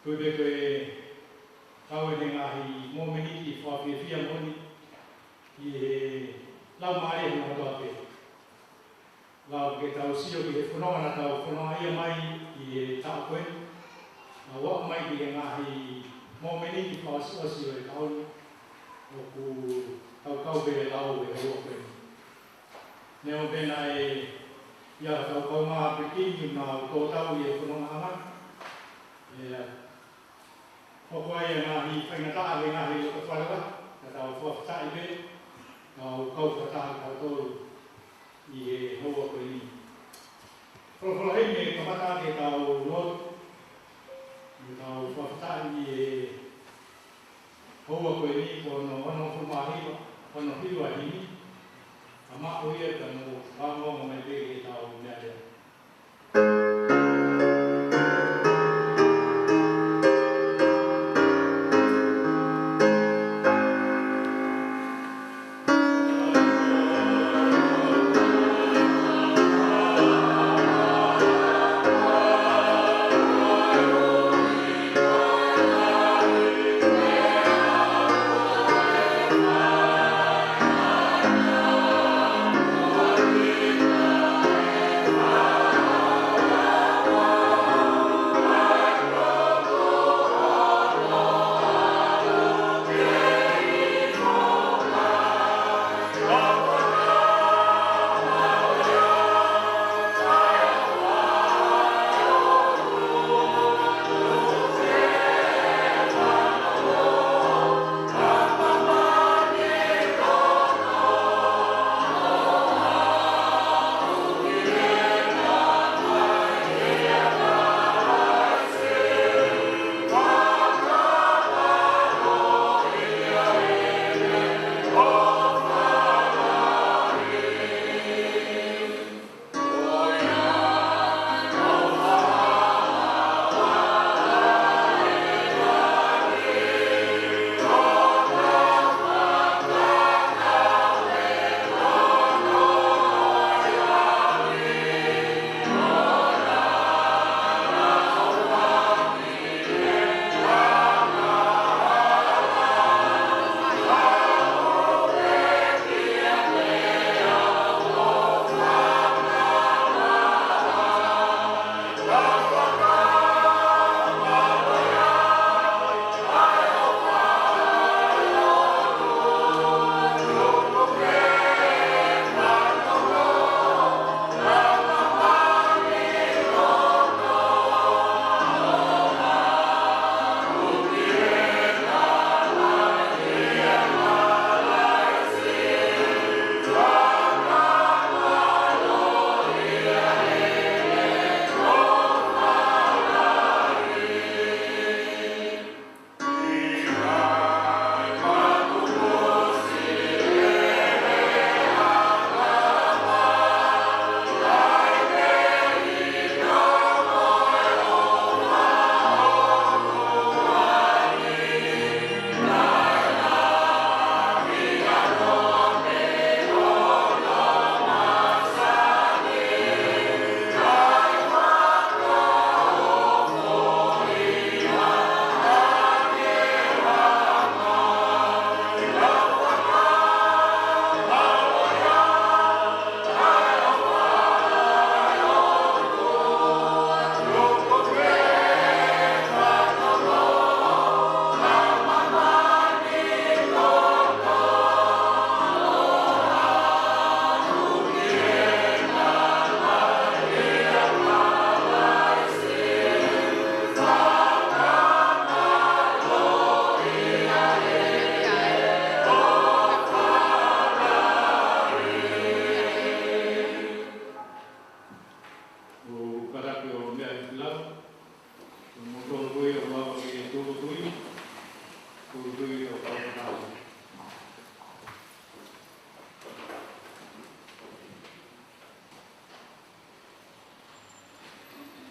Koe me koe tau e ngahi mōmeni ki whawhiawhia moni i he lau maare huna toa pe. Lau ke tau sio ki he whanonga na tau whanonga ia mai i he tau koe. Na wak mai ki he ngahi mōmeni ki whawhiawhia o e kaunu. O ku tau kau pe lau e hua koe. Neo pena e ia tau kau maha pekini na tō tau i he whanonga anga. Hoko ai e ngahi whaingataa e ngahi o ka wharawa, ka tau whawhatai pe, kau kau whataha kau tōru i he hoa koe ni. Whawhara hei me kamata ke tau not, i tau whawhatai i he hoa koe ni, kono ono whumahiwa, ono hiwa hini, a mako ia ka no whangonga mai pe ke tau mea rea.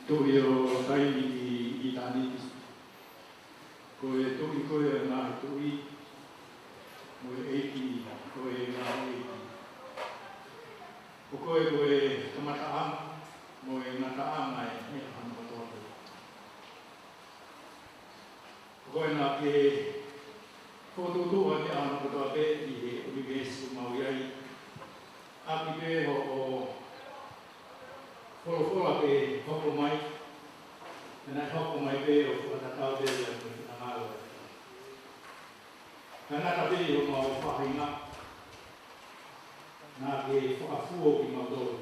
Tohi o kai i tani. Ko e tohi koe a ngā tohi, mo e eiki, ko e ngā eiki. Ko koe tamata ama, mo e ngata ama e mea hana katoa. koena ke fotutu o te ano kotoa pe i he univesu mauiai. Aki pe ho o wholofola pe hoko mai. Tēnā hoko mai pe o whakatatau pe ia ko te ngālo. Kanata pe o mau whahinga. Nā ke whakafuo ki mautoro.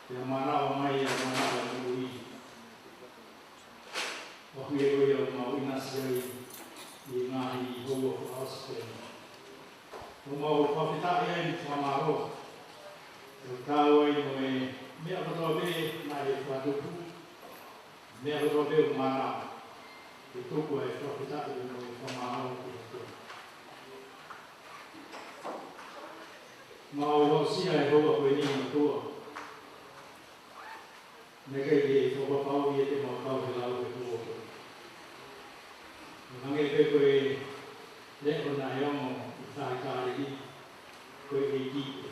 Te marawa mai a marawa nui. Wahui e koe au mau inasi ai i ngāhi i hoa Faka'osi. O mau whawhitai ai ni whamaro. O tāu ai no e mea katoa pe nā e whatupu. Mea katoa pe o mana. E tuku e whawhitai no e whamaro ki ato. Mau hosia e hoa koe ni matua. Nekei ke whakapau i e te makau he lau e tua koe. Hange pe koe leko na eongo i tāi kāreki koe e kite.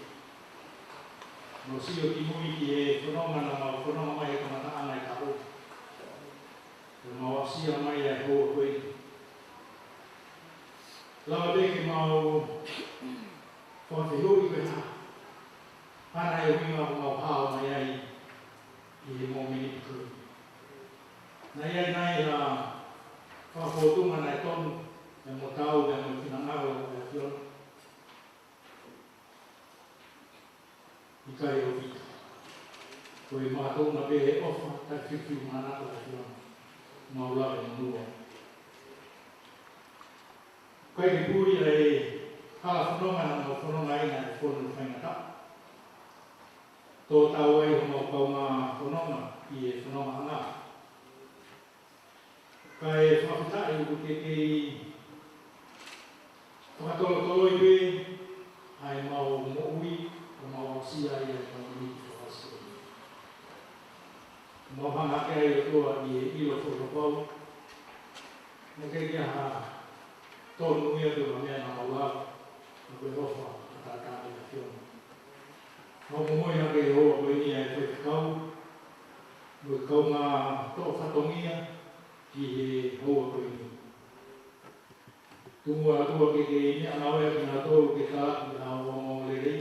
No sio ki mui ki e whanonga mau whanonga mai e kamata ana i tāo. E mau asia mai e hoa koe. Lawa peke mau whawhiho i koe ha. Hana e winga mau pāo mai ai i he mōmini i koe. Nai ai nai a whakapotunga nai tonu, e mo tau e mo tinangawa e whiona. I kai o vita. Koe mātona pe he ofa, tai whiwhiu manata e whiona. Maulawe manua. Koe ke puri e hala whanonga na mau whanonga ina e whonu whaingata. Tō tau ai ho mau kaunga whanonga i e whanonga anga. Kai whakawhitai uku te kei whakatolo i pe, ai mau mo'ui, o mau ausia i e mau ni Faka'osi. Mau hangake ai o tua i e ilo whakapau. Nekei kia ha tonu ia tua mea na maulawa, na koe hofa a tātāne a whiona. Mau momoi hake e hoa koe ni e koe whikau, koe kau ngā tō whatongia, ki he hoa koe ni. Tungu atua ke ni anawea ki ngā tōru ke tā ki ngā wangong lerei.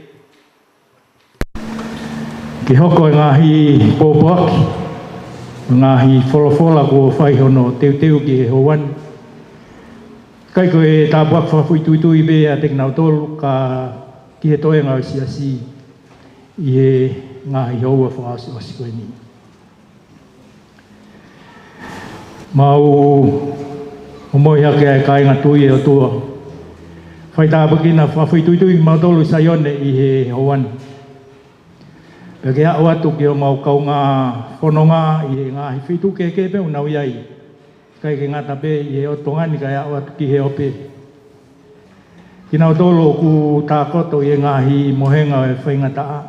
Ke hoko e ngāhi pōpaki, ngāhi wholofola ko whaihono teu ki he hoan. Kai koe tā puak whawhui tuitui be a te ngau tōru ka ki he toe ngau siasi i he ngāhi hoa Faka'osi koe ni. Mau omoi hake ai kai ngā tui e o tua. Whai tāpakina whawhui tuitui mau tolu saione i he hoan. Peke hao atu ki o mau kau ngā whanonga i he ngāhi whitu ke pe unau iai. Kai ke ngata pe i he o tongani kai hao atu ki he ope. Ki nau tolu ku tā koto i he ngāhi mohenga e whaingata a.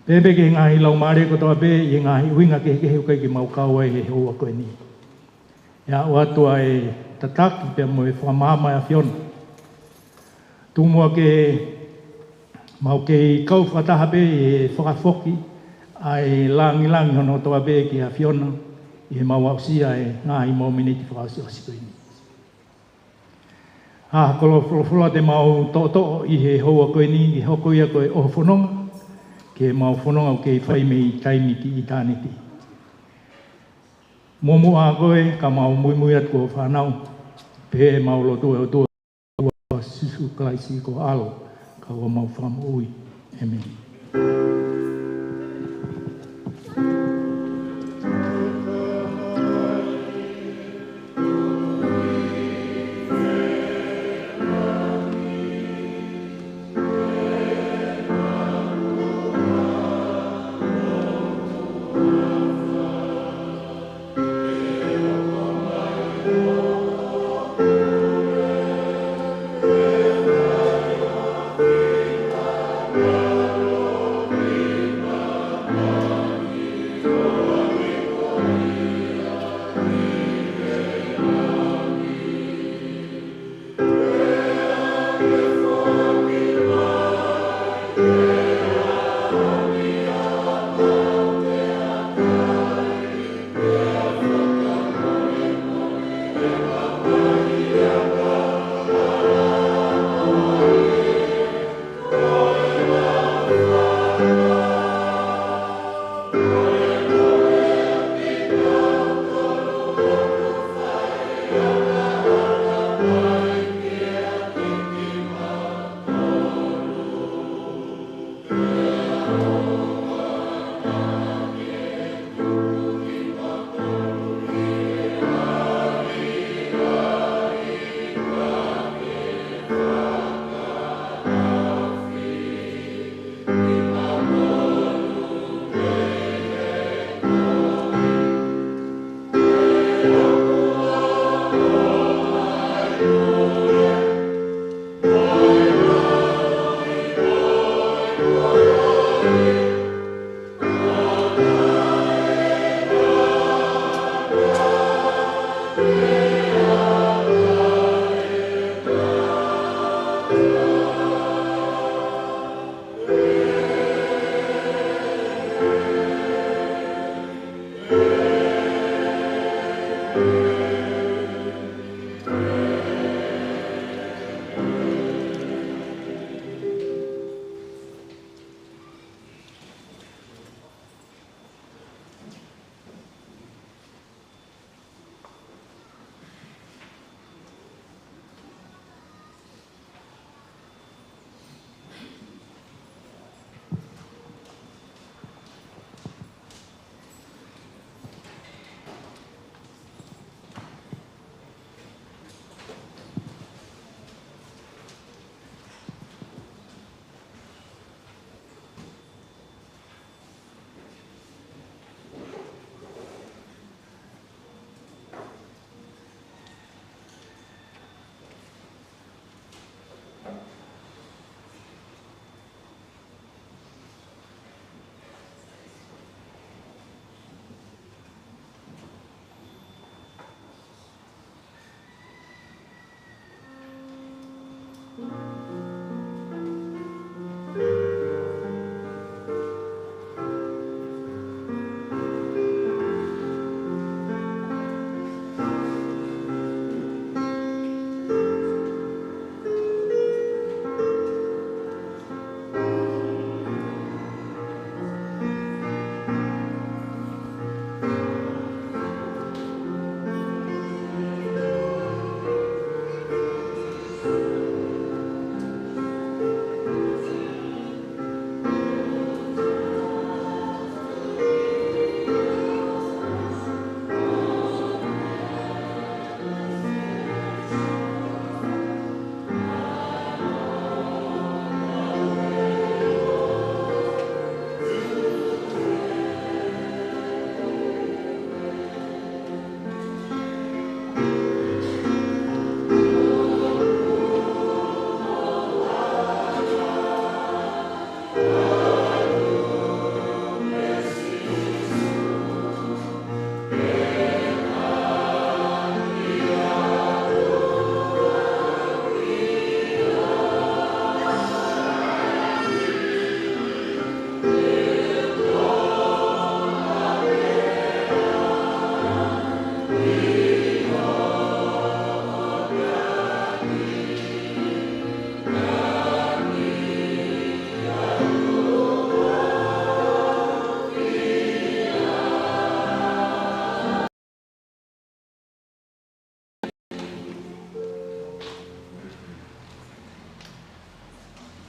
Pepe ke ngāhi lau mare kotoa pe i ngāhi uinga ke heu kai ki mau kau ai he hoa koe ni. Ia o atua e tataki pe mo e whamama e whiona. Tūmua ke mau ke kau whataha pe e whakafoki ai langi hono toa pe ki a whiona i he mau ausia e ngāhi mōminiti Faka'osi koe ni. Kolo wholofola te mau to'o i he hoa koe ni i hoko ia koe o whanonga. Ke mau whanonga o kei whai mei taimi ki i tāneti. Momu a koe ka mau mui atu o whanau. Pe mau lotu e o tua susu klaisi ko alo. Ka o mau whamu ui. Amen.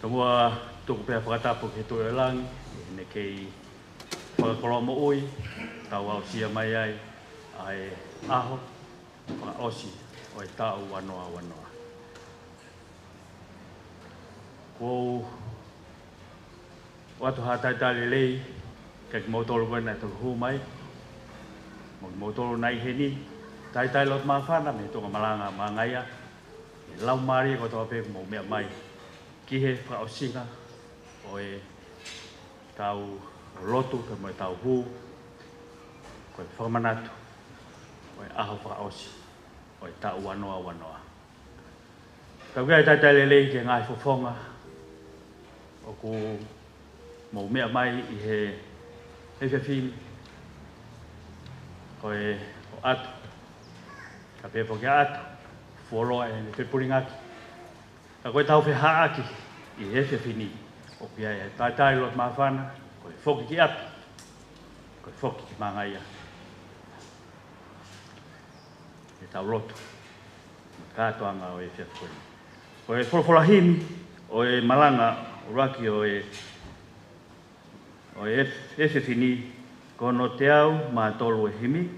Kamua tuku pia whakatapu ke tu elang, ne kei whakakolomo ui, tau au sia mai ai, ai aho, Faka'osi, o e tau wanoa wanoa. Kou, watu hatai tali lei, kek mautolo wena tu hu mai, mautolo nai heni, tai lot mawhana, me tonga Malanga, Mangaia, lau mari ko toa pe mo mea mai, ki he Faka'osinga o e tau lotu ke mo e tau hu ko e whakamanatu o e aho Faka'osi o e tau wanoa wanoa. Tau kia e tai lelei ke ngai fofonga o ku mo mea mai i he whiwhini ko e o atu ka pepo kia atu fuoloa e ne whipuringaki. Ka koe tau whihaaki i he whiwhini o pia e tai lot mawhana ko e whoki ki atu ko e whoki ki Mangaia e tau lotu kātoanga o e whiwhini. Ko e wholawhini o e Malanga o raki o e whiwhini ko no te au mā tolu e himi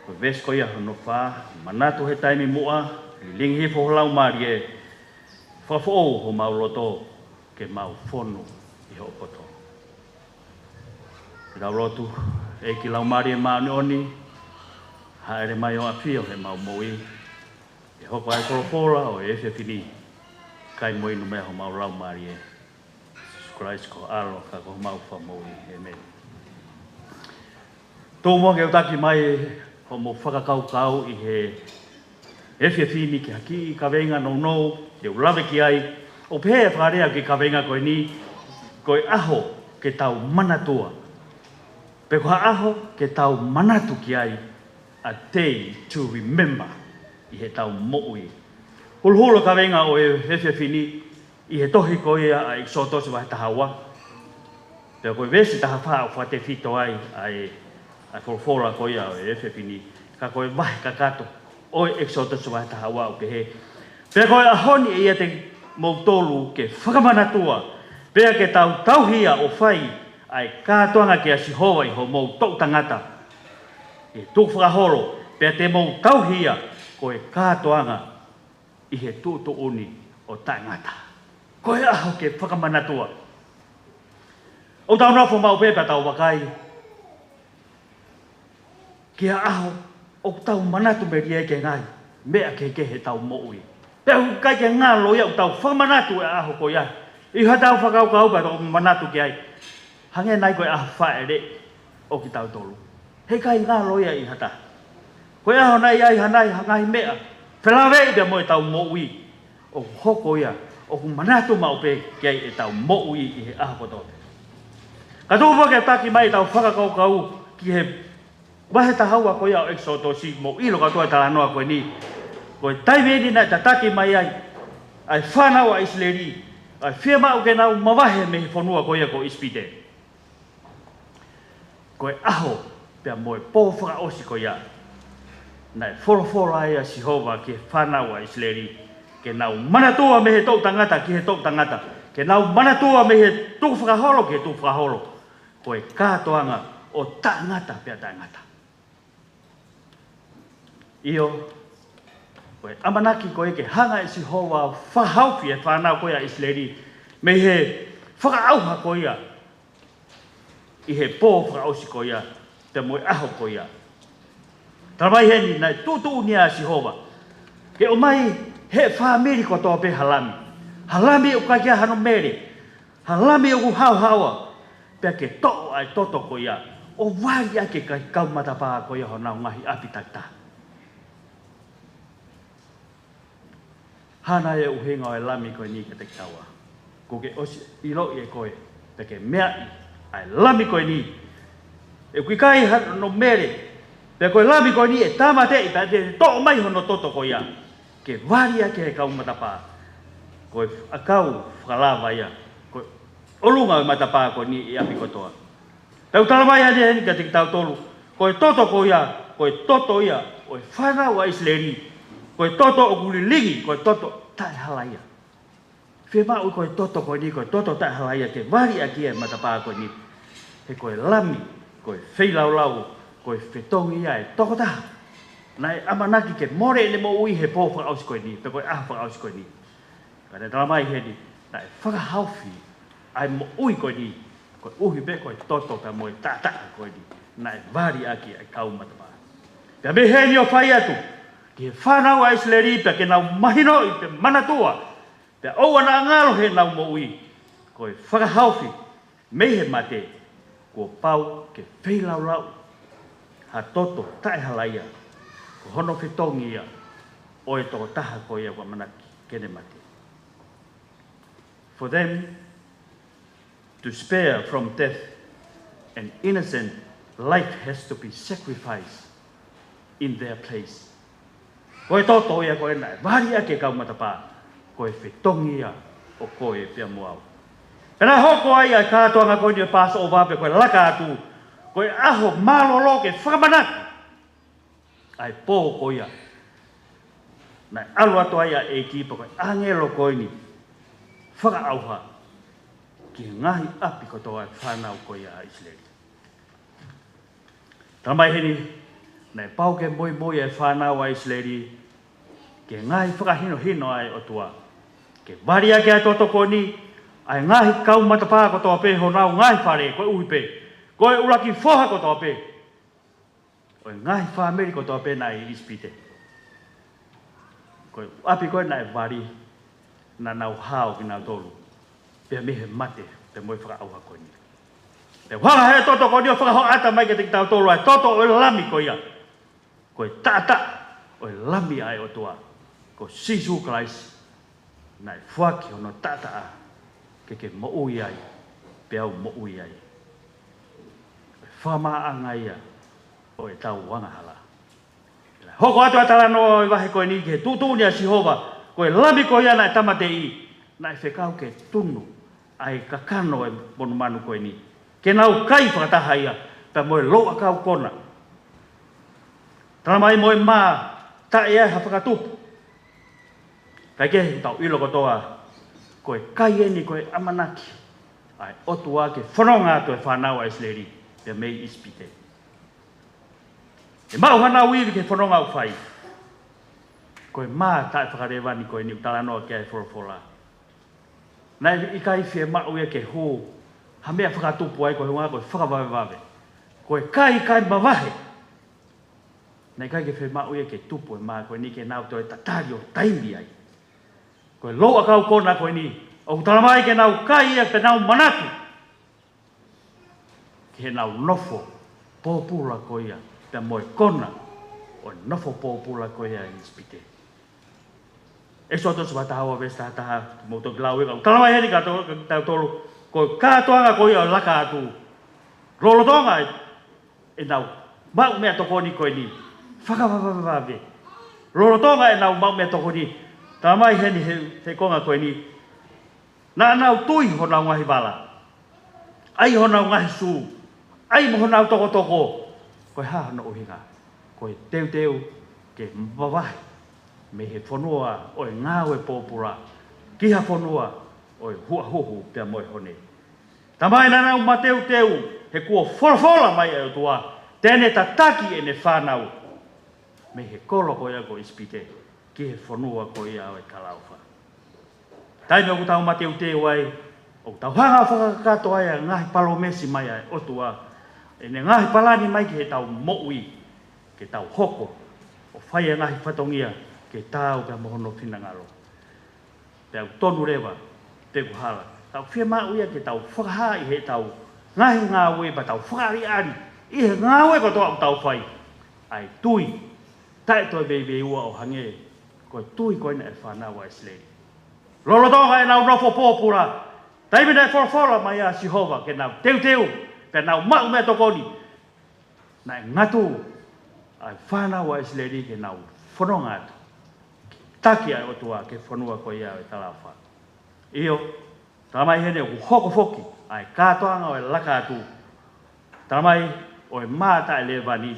ko vesko ia hono whā manatu he taimi mua i lingi he wholau mari e whawhoo ho mauloto ke mau whonu i hopoto. Ki lau rotu e ki lau mari e mauni oni haere mai o awhio he mau moi e hoko ai korofora o e whiwhini kai moinu mea ho mau lau mari e Christ ko alo ka ko mau whamoi. Amen. Tō mua ke utaki mai ho mo whakakaukau i he whiwhini ki haki i ka venga no te ulawe ki ai o pēa wharea ki ka venga koe ni koe aho ke tau manatua. Pe koha aho ke tau manatu ki ai a day to remember I he tau mo'ui. Hulhula ka venga o e fini I he tohi ko ia a Exodus wa tahawa. Pea koe vesi taha wha o te fito ai ai forfora ko ia o e fini. Ka koe vahe ka kato o Exodus wa tahawa o ke he. Pea koe ahoni ia te mautolu ke whakamanatua. Pea ke tauhia o whai ai kātoanga ke a Sihova I ho mou tau tangata. E tūk whakahoro, pea te mou tauhia koe kātoanga I he tūtu uni o tangata. Koe aho ke whakamanatua. O tau nofo mau pepa tau wakai. Kia aho o tau manatu me rie ke ngai. Mea ke he tau moui. Pea kai ke ngā loia o tau whamanatu e aho koe ai. I hatau whakau pa tau manatu ke ai. Hange nai koe aho whae re o ki tau tolu. He kai ngā loia I hata. Koe aho nai ai hanai hangai mea. Whelawe I te moe tau moui. O hoko ia. O ku manatu mau pe kei e tau mo'ui I he aho koto. Ka tūpua ke taki mai tau whakakau ki he wahe tahaua ko ia o Exodus mo ilo katoa talanoa koe ni. Koe taimeni na ta taki mai ai. Ai whanau a Isleri. Ai whiama o ke nau mawahe me he whanua ko ia ko Ispite. Koe aho pia moe pō Faka'osi ko ia. Nai wholofora ai a Sihova ke whanau a Isleri. Ke nau manatua me he tau tangata ki he tau tangata. Ke nau manatua me he tuku whakaholo ki he tuku whakaholo. Koe kātoanga o tangata pia tangata. Io, koe amanaki koe ke hanga I Sihova whahaupi e whanau koe a Isleri. Me he whakaauha koe ia. I he pō Faka'osi koe ia. Te moe aho koe ia. Taramai heni nai tūtū ni a Sihova. Ke o mai he whamiri ko tō pe halami. Halami o kai kia hano mere. Halami o ku hau haua. Pea ke to'o ai toto ko ia. O wari ake kai kaumatapaa ko ia ho nau ngahi apitakta. Hana e uhinga o e lami koe ni ke te kaua. Ko ke osi ilo I e koe. Pea ke mea I ai lami koe ni. E kui kai hano mere. Pea koe lami koe ni e tamate I pea te to'o mai hono toto ko ia. Ke wari ake he kau matapā. Koe akau whakalava ia. Koe olunga o matapā koe ni I api kotoa. Tau talamai hane heni ka te tau tolu. Koe toto ko ia. Koe toto ia. Koe whanau a Isleri. Koe toto o kulilingi. Koe toto tai halaia. Whima ui koe toto koe ni. Koe toto tai halaia. Ke wari ake he matapā koe ni. He koe lami. Koe whilaulau. Koe whetongi ia e toko taha. Nai amanaki ke more ne mo ui he pō Faka'osi koe ni. Pe koe aho Faka'osi koe ni. Ka ne talamai heni. Nai whakahauwhi. Ai mo ui koe ni. Koe uhi pe koe toto pe moe tātaa koe ni. Nai wari aki ai kau matapā. Pea me heni o whai atu. Ki he whanau a Isleri. Pea ke nau mahino I te manatua. Pea oua na ngalo he nau mo ui. Koe whakahauwhi. Me he mate. Ko pau ke whilaulau. Ha toto tai halaia. Ko hono whetongi ia, o e toko taha ko ia kwa manaki, kene mate. For them to spare from death, an innocent life has to be sacrificed in their place. Ko e toto ia ko e nai, wari ake kau matapā, ko e whetongi ia o ko e pia muau. Pena hoko ai ai kātoanga ko ni e paso o wape ko e laka atu, ko e aho malolo ke whakamanaki. Ai pō ko ia. Nai alu atu ai a e kipa koe angelo koe ni. Whakaauha. Ki ngahi api kotoa whanau ko ia a Isleri. Tamai heni. Nai pau ke moi moi e whanau a Isleri. Ke ngahi whakahino hino ai o tua. Ke wari ake ai toto ko ni. Ai ngahi kau matapā kotoa pe honau ngahi whare koe uhi pe. Koe ulaki whoha kotoa pe. Koe ngahi whameri kotoa pe nai Ispite. Koe api koe nai wari na nau hao ki nau tolu. Pea mihe mate te moe whakaauha koe ni. Te whaka he toto koe ni o whakaho ata mai ke te tau tolu ai. Toto o lami koe ia. Koe tata o lami ai o tua. Ko Sisu Christ. Nai whaki hono tata a. Ke mo ui ai. Pea mo ui ai. Whama angai ia. O e tau wangahala. Hoko atu atala no wahe koe ni ke tutunia si hova. Koe lami koe ana e tamate i. Na e whekau ke tunu. Ai kakano e bonu manu koe ni. Ke nau kai whakataha ia. Pa moe loa kau kona. Tana mai moe mā. Ta e ai hawhakatupu. Kai ke tau ilo kotoa. Koe kai eni koe amanaki. Ai otu a ke whanonga atu e whanau a isleri. Pea mei ispite. E mau hana uiwi ke whanonga u whai. Koe mā tae whakarewani koe ni utala noa kia e whorofola. Nai i kai whie mau ia ke hō. Ha mea whakatupu ai koe hunga koe whakawawe. Koe kai mawahe. Nai kai ke whie mau ia ke tupu e mā koe ni ke nau toi tatari o taimi ai. Koe loa kau kona koe ni. O utala mai ke nau kai ia pe nau manatu. Ke nau nofo pōpula koe ia. Pea moe kona. O nofo pōpula koe ia i spite. E soto se wata hawa vesta taha moto glau e utala mai heni ka tau tolu. Koe kātoanga koe ia o laka atu. Rolo tonga e nau mau mea toko ni koe ni. Whakawawawawave. Rolo tonga e nau mau mea toko ni. Tā mai heni he konga koe ni. Nā nau tui ho nau ngahi wala. Ai ho nau ngahi sū. Ai mo ho nau toko. Koe hahana uhinga. Koe teu ke mwawahi. Me he whanua o e ngāwe pōpura. Kiha whanua o e hua huhu pia moe hone. Tā mai nā nau ma teu. He kua wholofola mai e o tua. Tēne ta taki e ne whanau. Me he kolo koe a ko ispite. Ki he whanua ko ia o e kalauwha. Tai me o tau ma teu ai, o tau hanga whakakato ai a ngahi palo mesi mai ai o tua. E ne ngahi palani mai ki he tau moui, ke tau hoko, o whai a ngahi whatongia, ke tau ka mohono whinangalo. Pea tonu rewa, te kuhala. Tau whia mau ia ke tau whakaha i he tau ngahi ngāwe pa tau whakari ari. I he ngāwe ko toa o tau whai. Ai tui, tae toi bebe ua o hange. Koe tui koe na e whanau a islei. Lolo tonga e nau nofo pōpura. Taimi na e wholofola mai a Sihova ke nau teu. Pe nau mau mea tokoni. Na e ngatu ai whanau a islei ke nau whanonga atu. Taki ai otua ke whanua koe ia e talawha. Iyo, tamai hene o hoko foki. Ai kātoanga o e laka atu. Tamai o e māta e lewani.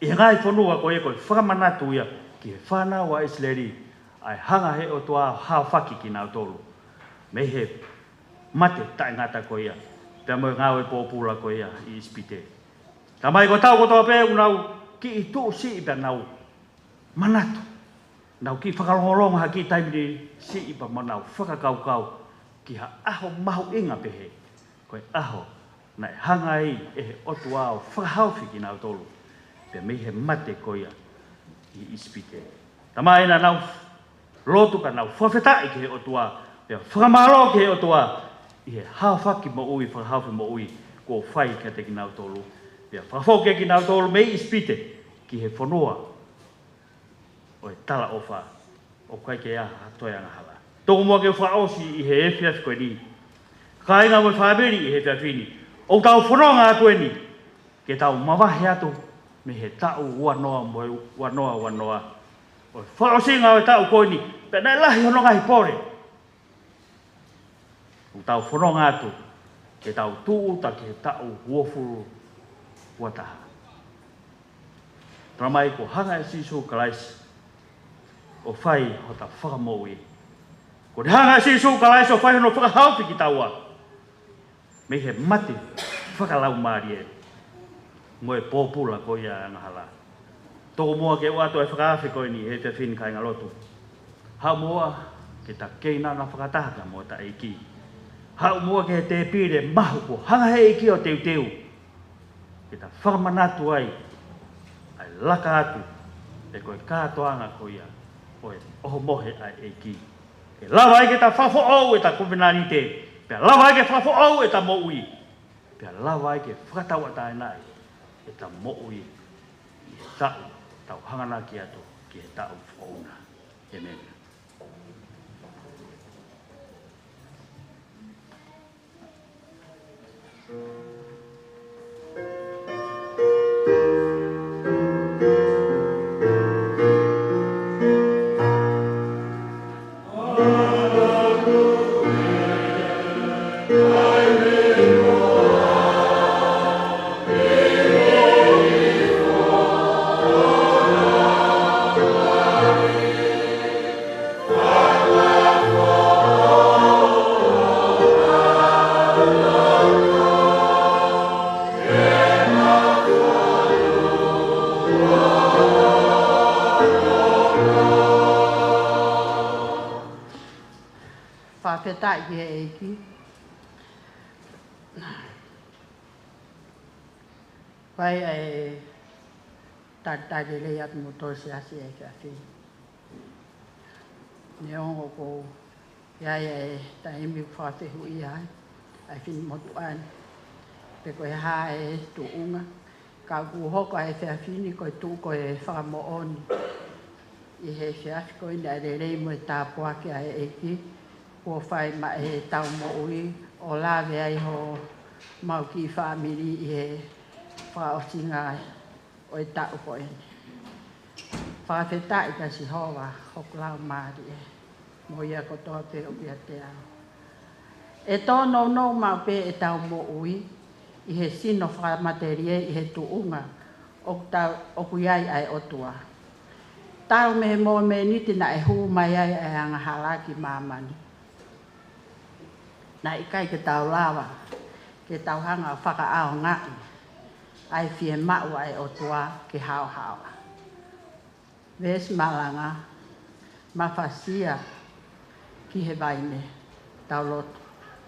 I ngai whanua koe koe whakamanatu ia. Ki he whanau a isleri, ai hanga he o toa hao whaki ki nau tolu. Me he mate tae ngata ko ia. Pea moe ngāwe pōpula ko ia i ispite. Tā mai ko tau ko toa pē unau ki i tū si i pia nau manatu. Nau ki whakalongolonga ha ki taimini si i pa manau whakakaukau ki ha aho mahu inga pehe. Koe aho na e hanga i e he o toa o whakahauwhi ki nau tolu. Pea me he mate ko ia. I ispite. Tama ina nau lotu ka nau whawhetai ke he o tua. Pea whakamaro ke he o tua. I he hao whaki mo ui, whakahauwhi mo ui. Ko whai ka te ki nau tolu. Pea whakawhoke ki nau tolu me ispite. Ki he whanua. O e tala ofa. O kai ke aha toi anga hala. Toko mua ke Faka'osi i he efiaf koe ni. Ka inga mo whaabiri i he fiafini. O tau whanonga atu e ni. Ke tau mawahi atu. Me he tau wanoa moe wanoa. O Faka'osi ngā o tau koe ni, pe nai lahi hono ngahi pore. O tau whanonga atu, ke tau tuuta ke he tau huofuru wataha. Tramai ko hanga e sisu kalaisi, o whai ho ta whakamoui. Ko te hanga e sisu kalaisi o whai hono whakahauwhi ki taua. Me he mate whakalau maari e. Moe pōpula ko ia angahala. Toko mua ke ua toa e whakawhi koe ni he te whini kai ngalotu. Hau mua ke ta keina na whakatahaka mo ta eiki. Hau mua ke te pire mahu ko hanga he eiki o teu. Ke ta whakamanatu ai. Ai laka atu. E koe kātoanga ko ia. Oe oho mohe ai eiki. Ke lawa ai ke ta whafo'ou e ta kuminani te. Pea lawa ai ke whafo'ou e ta moui. Pea lawa ai ke whakatawa tae nai. E ta mo'ui i he tau hangana ki atu ki he tau whauna. Amen. Whawhetai ki he eiki. Pai e tātai rei atu mo tōsi asi e kia whii. Ne ongo ko iai e taimi whawhehu i ai. Ai whini motu ane. Pe koe hā e tu unga. Ka ku hoko e whia whini koe tu koe whakamo oni. I he whiafi koe ni a rei mo e tāpua ki a e eiki. Kua whai ma e tau mo ui. O lawe ai ho mau ki whamiri i he Faka'osi ngai o e tau koe ni. Whawhetai ka si hoa hokulau maari e. Mo ia kotoa pe o kia te au. E tō nou mau pe e tau mo ui. I he sino whamaterie i he tuunga. O kuiai ai otua. Tau me he mo me niti na e hu mai ai e anga halaki mamani. Na ikai ke tau lawa. Ke tau hanga whakaao ngai. Ai fie mau ai otua ke hao hao. Ves Malanga. Mawhasia. Ki he vaine. Tau lotu.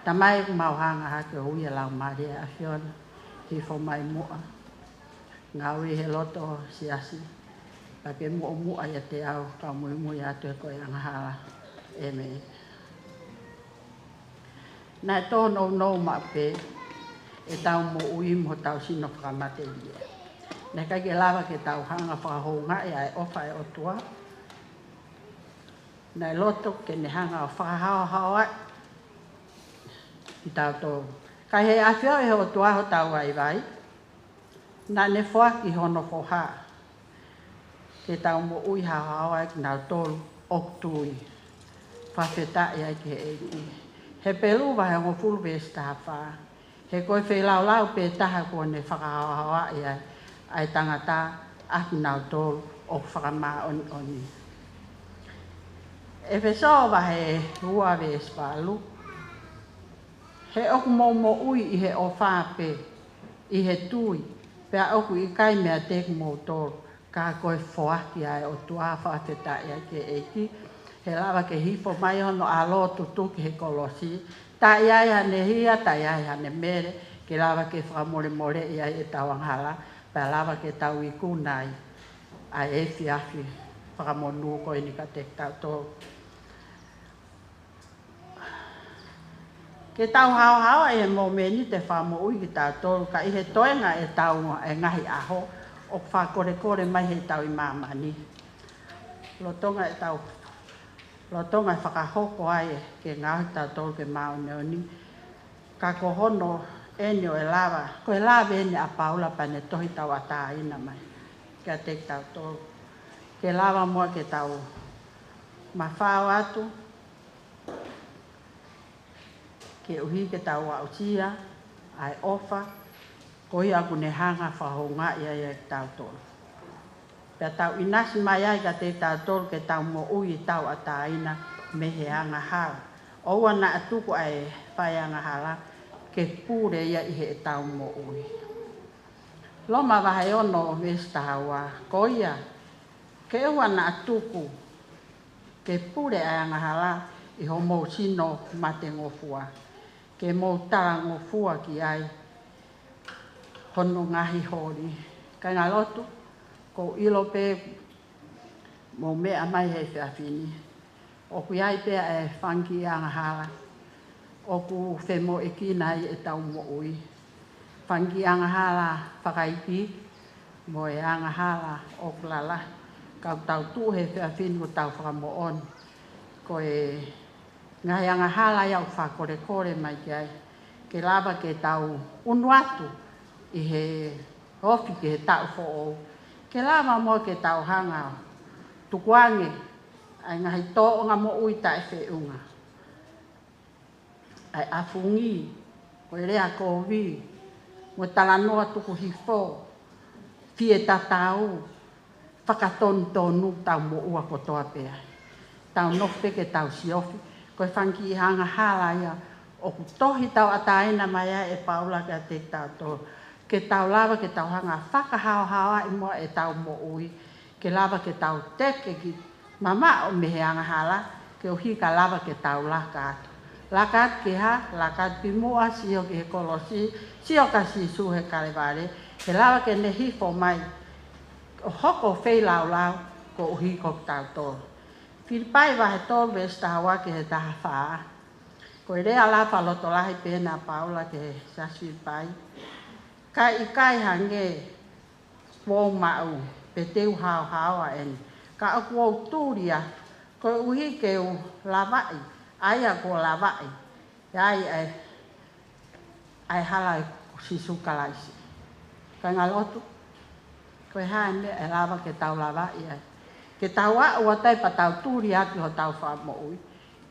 Tamai mau hanga hake hui e lau maari a whiona. Ki fo mai mua. Ngaui he loto siasi. Pake mua ia te au. Kau mui atu e koe angahala. E me. Nā tō nou ma pe. E tau mo ui mo tau sino whakamate lia. Nā kai ke lawa ke tau hanga whakahonga e ai ofa e otua. Nā loto ke ne hanga o whakahao ai. I tau tō. Kai he awhio e ho tua ho tau ai vai. Nā ne whaki hono whoha. Ke tau mo ui hao ai ki nau tōru oktui. Whawhetai ai ki he eiki. He pelu wa he ngofuru vesi taha whaa. He koe whee lau pe taha kua ne whakahawa ai. Ai tangata aki nau tōru o whakamaa oni. E wheso wa he rua vesi whalu. He oku mo ui i he o whaape. I he tui. Pea oku i kai mea teku mo tōru. Ka koe whoaki ai o tua whawhetai ai ke eiki. He lawa ke hifo mai hono a lotu tuki he kolosi. Ta iai hane hia, ta iai hane mere. Ke lawa ke whakamore iai e tauanghala. Pa lawa ke tau i kunai. Ai e whiafi. Whakamonu koe ni ka te tau tō. Ke tau hao e mo meni te whamo ui ki tau tō. Ka i he toenga e tau e ngahi aho. O whakore mai he tau i mamani. Lotonga e tau. Lotonga e whakahoko ai ke ngahi tau tōru ke maoneoni. Ka kohono enyo e lawa. Ko e lawa ene a paula pa ne tohi tau ata ina mai. Kia te tau tōru. Ke lawa mua ke tau mawhao atu. Ke uhi ke tau ausia. Ai ofa. Ko hi aku ne hanga whahonga ia e tau tōru. Pea tau inasi mai ai ka te tau tōru ke tau mo ui tau ataina me he anga hala. Oua na atuku ai whai anga hala ke pūre ia i he tau mo ui. Loma wahai ono vesta hawa ko ia ke oua na atuku ke pūre ai anga hala i ho mou sino mate ngofua. Ke mou tara ngofua ki ai hono ngahi hori. Kai ngā lotu. Ko ilo pe mo mea mai he whiawhini. Oku iai pea e whanki anga hala. Oku whemo e kinai e tau mo ui. Whanki anga hala whakaiki. Mo e anga hala oku lala. Kau tau tu he whiawhini ko tau whakamo on. Ko e ngai anga hala iau whakore mai ki ai. Ke lava ke tau unuatu i he hofi ki he tau fo'o. Ke lava mo ke tau hanga tukuange ai ngahi tō ngā mo ui tae whiunga. Ai afungi, ko rea kōwi, mo talanoa tuku hifo, fie tatau, whakatonu tau mo ua kotoa pea. Tau nofe ke tau siofi, ko e whanki hanga hala ia, o ku tohi tau ataina mai e paula kia te tau tō. ke tau lava ke tau hanga whakahao i mua e tau mo ui. Ke lava ke tau teke ki mama o meheanga hala, ke uhi ka lava ke tau laka atu. Laka atu ke ha, laka atu ki mua sio ki he kolosi, sio ka sisu he karevare, ke lava ke ne hifo mai, o hoko whei lau lau, ko uhi ko tau tōru. Whiripai wa he tōru vesta hawa ke he taha whaa. Ko e rea la whaloto lahi pēna paula ke he saswiripai. Kai i kai hange wō mau pe teu hao hao a eni. Ka aku au tūria, ko uhi ke u lawai, aia ko lawai. Ai hala sisu kalaisi. Kai ngā lotu, ko e hae me e lawa ke tau lawai ai. Ke tau a ua tai pa tau tūria atu ho tau wha mo ui.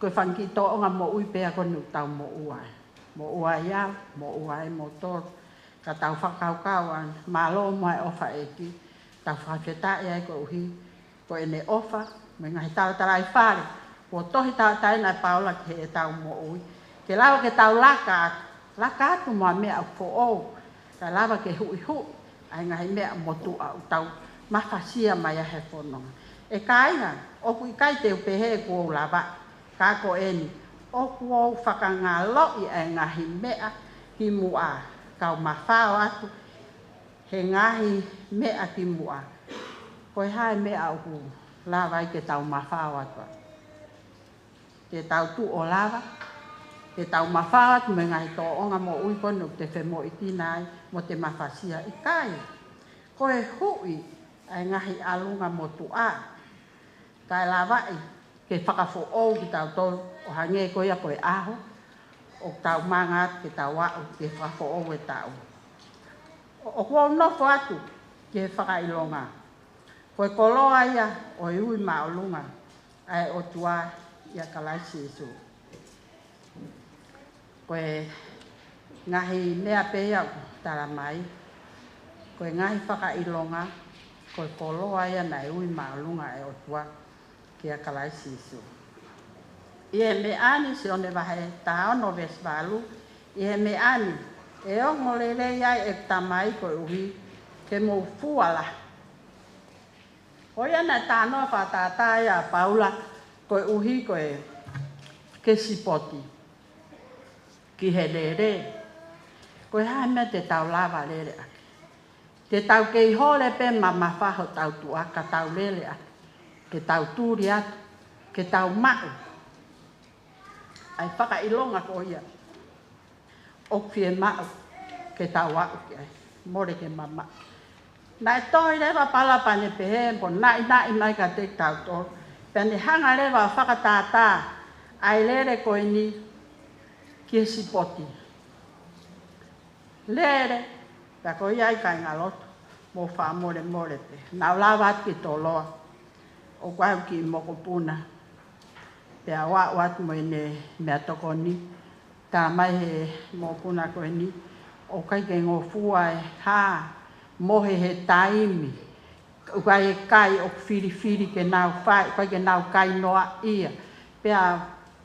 Ko e whanki tō onga mo ui pēa ko nu tau mo uai. Mo uai ia, mo uai mo tōru. Ka tau whakaukauan, malo mai ofa eki, tau whawhetai ai ko uhi, ko e ne ofa, me ngahi tau tarai whare, ko tohi tau tai nai paula ke he tau mo ui. Ke lawa ke tau laka atu mua mea au fo ou, ka lawa ke hui hui, ai ngahi mea motu au tau mawhasia mai a he whanonga. E kainga, oku i kai teu pehe ko lawa, ka ko eni, oku au whakangalo i ai ngahi mea hi mua. Kau mawhao atu, he ngahi mea ki mua. Koe hae mea uhu, lawa i ke tau mawhao atu. Ke tau tu o lawa, ke tau mawhao atu me ngahi tō onga mo ui konu te whemo i tinai mo te mawhasia i kai. Koe hui ai ngahi alunga mo tu a. Kai lawa i ke whakafo ou ki tau tolu o hange koe a koe aho. O tau mangat ke tau wau ke whafo o e tau. O kua nofo atu ke whakailonga. Koe koloa ia o e ui maolunga ai o tua ia kalaisi isu. Koe ngahi mea pea tara mai. Koe ngahi whakailonga. Koe koloa ia na e ui maolunga ai o tua kia kalaisi isu. Ie me ani se one wahe taono vesvalu, ie me ani e o ngolele iai e tamai koe uhi ke mo fuala. Hoi ana tānoa whātātai a paula koe uhi koe ke sipoti ki he lere. Koe hae mea te tau lava lere ake. Te tau kei hole pe mawhaho tau tuaka tau lere ake. Ke tau tūri atu, ke tau mau. Ai whakailonga ko ia. O fie mau ke tau au ki ai. More ke mama. Nai toi lewa palapane pehe, po nai mai ka te tau tō. Pene hanga lewa whakatātā, ai lere koe ni ki sipoti. Lere, ta ko ia i kai ngaloto, mo wha more pe. Nau lawa ki tō loa, o kwau ki moko puna. Pea wat mo ne mea toko ni, tā mai he mō puna koe ni, o kai ke ngō fua e hā, mohe he taimi, kai e kai o whiri ke nau whai, kai ke nau kai noa ia, pea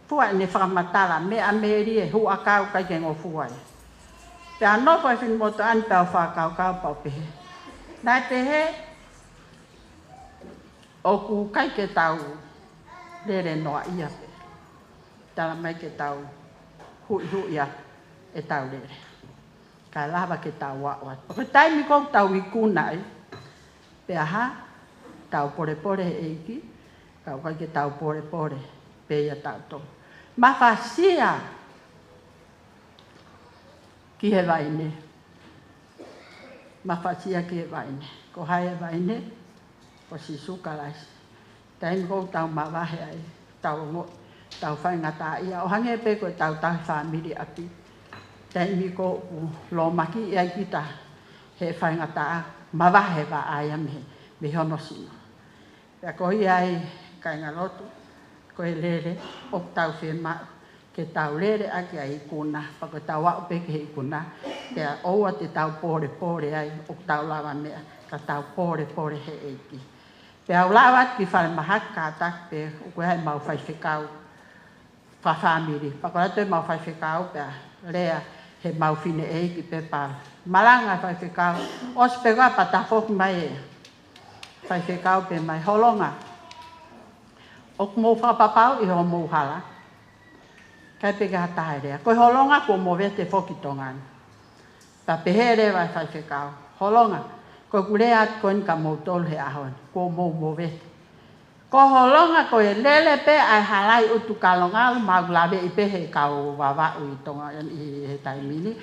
fua ne whakamatala, mea meri e hua kau kai ke ngō fua e. Pea no koe whin moto an pea whakau kau pau pehe. Nai pehe, o ku kai ke tau, lere noa ia pe. Tala mai ke tau hui ia e tau lere. Ka lava ke tau wawat. O ke taimi kou tau i kunai. Pea ha, tau pore eiki. Kau kai ke tau pore pe ia tau tō. Mawhasia ki he waine. Mawhasia ki he waine. Ko hai he waine, ko si sukalais. Taimi kou tau mawahe ai, tau whaingata ia. O hange pe koe tau whamiri ati. Taimi kou lo maki ia kita he whaingata mawahe wa aia me hono sino. Pea kohi ai kai ngalotu, koe lere, o tau whema, ke tau lere aki ai ikuna, pako tau wau pe ke ikuna. Pea oua te tau pore ai, o tau lawa mea, ka tau pore he eiki. Pea ulawat ki whare mahak kātak pe ukue hai mau whai whekau whawhamiri. Pakorato e mau whai whekau pea rea he mau fine e ki pe pa. Malanga fai whekau. Os pe wā patafoki mai e. Fai whekau pe mai holonga. O mō whapapau i ho mō hala. Kai pe ka tahe rea. Koe holonga ko mō vete whoki tongani. Ta pehe rewa fai whekau. Holonga. Koe kurea at koe ka mō tolu he ahon. Ko mō vete. Ko holonga koe lele pe ai halai utu kalonga mau lawe i pe he kau wawau i tonga i he taimini.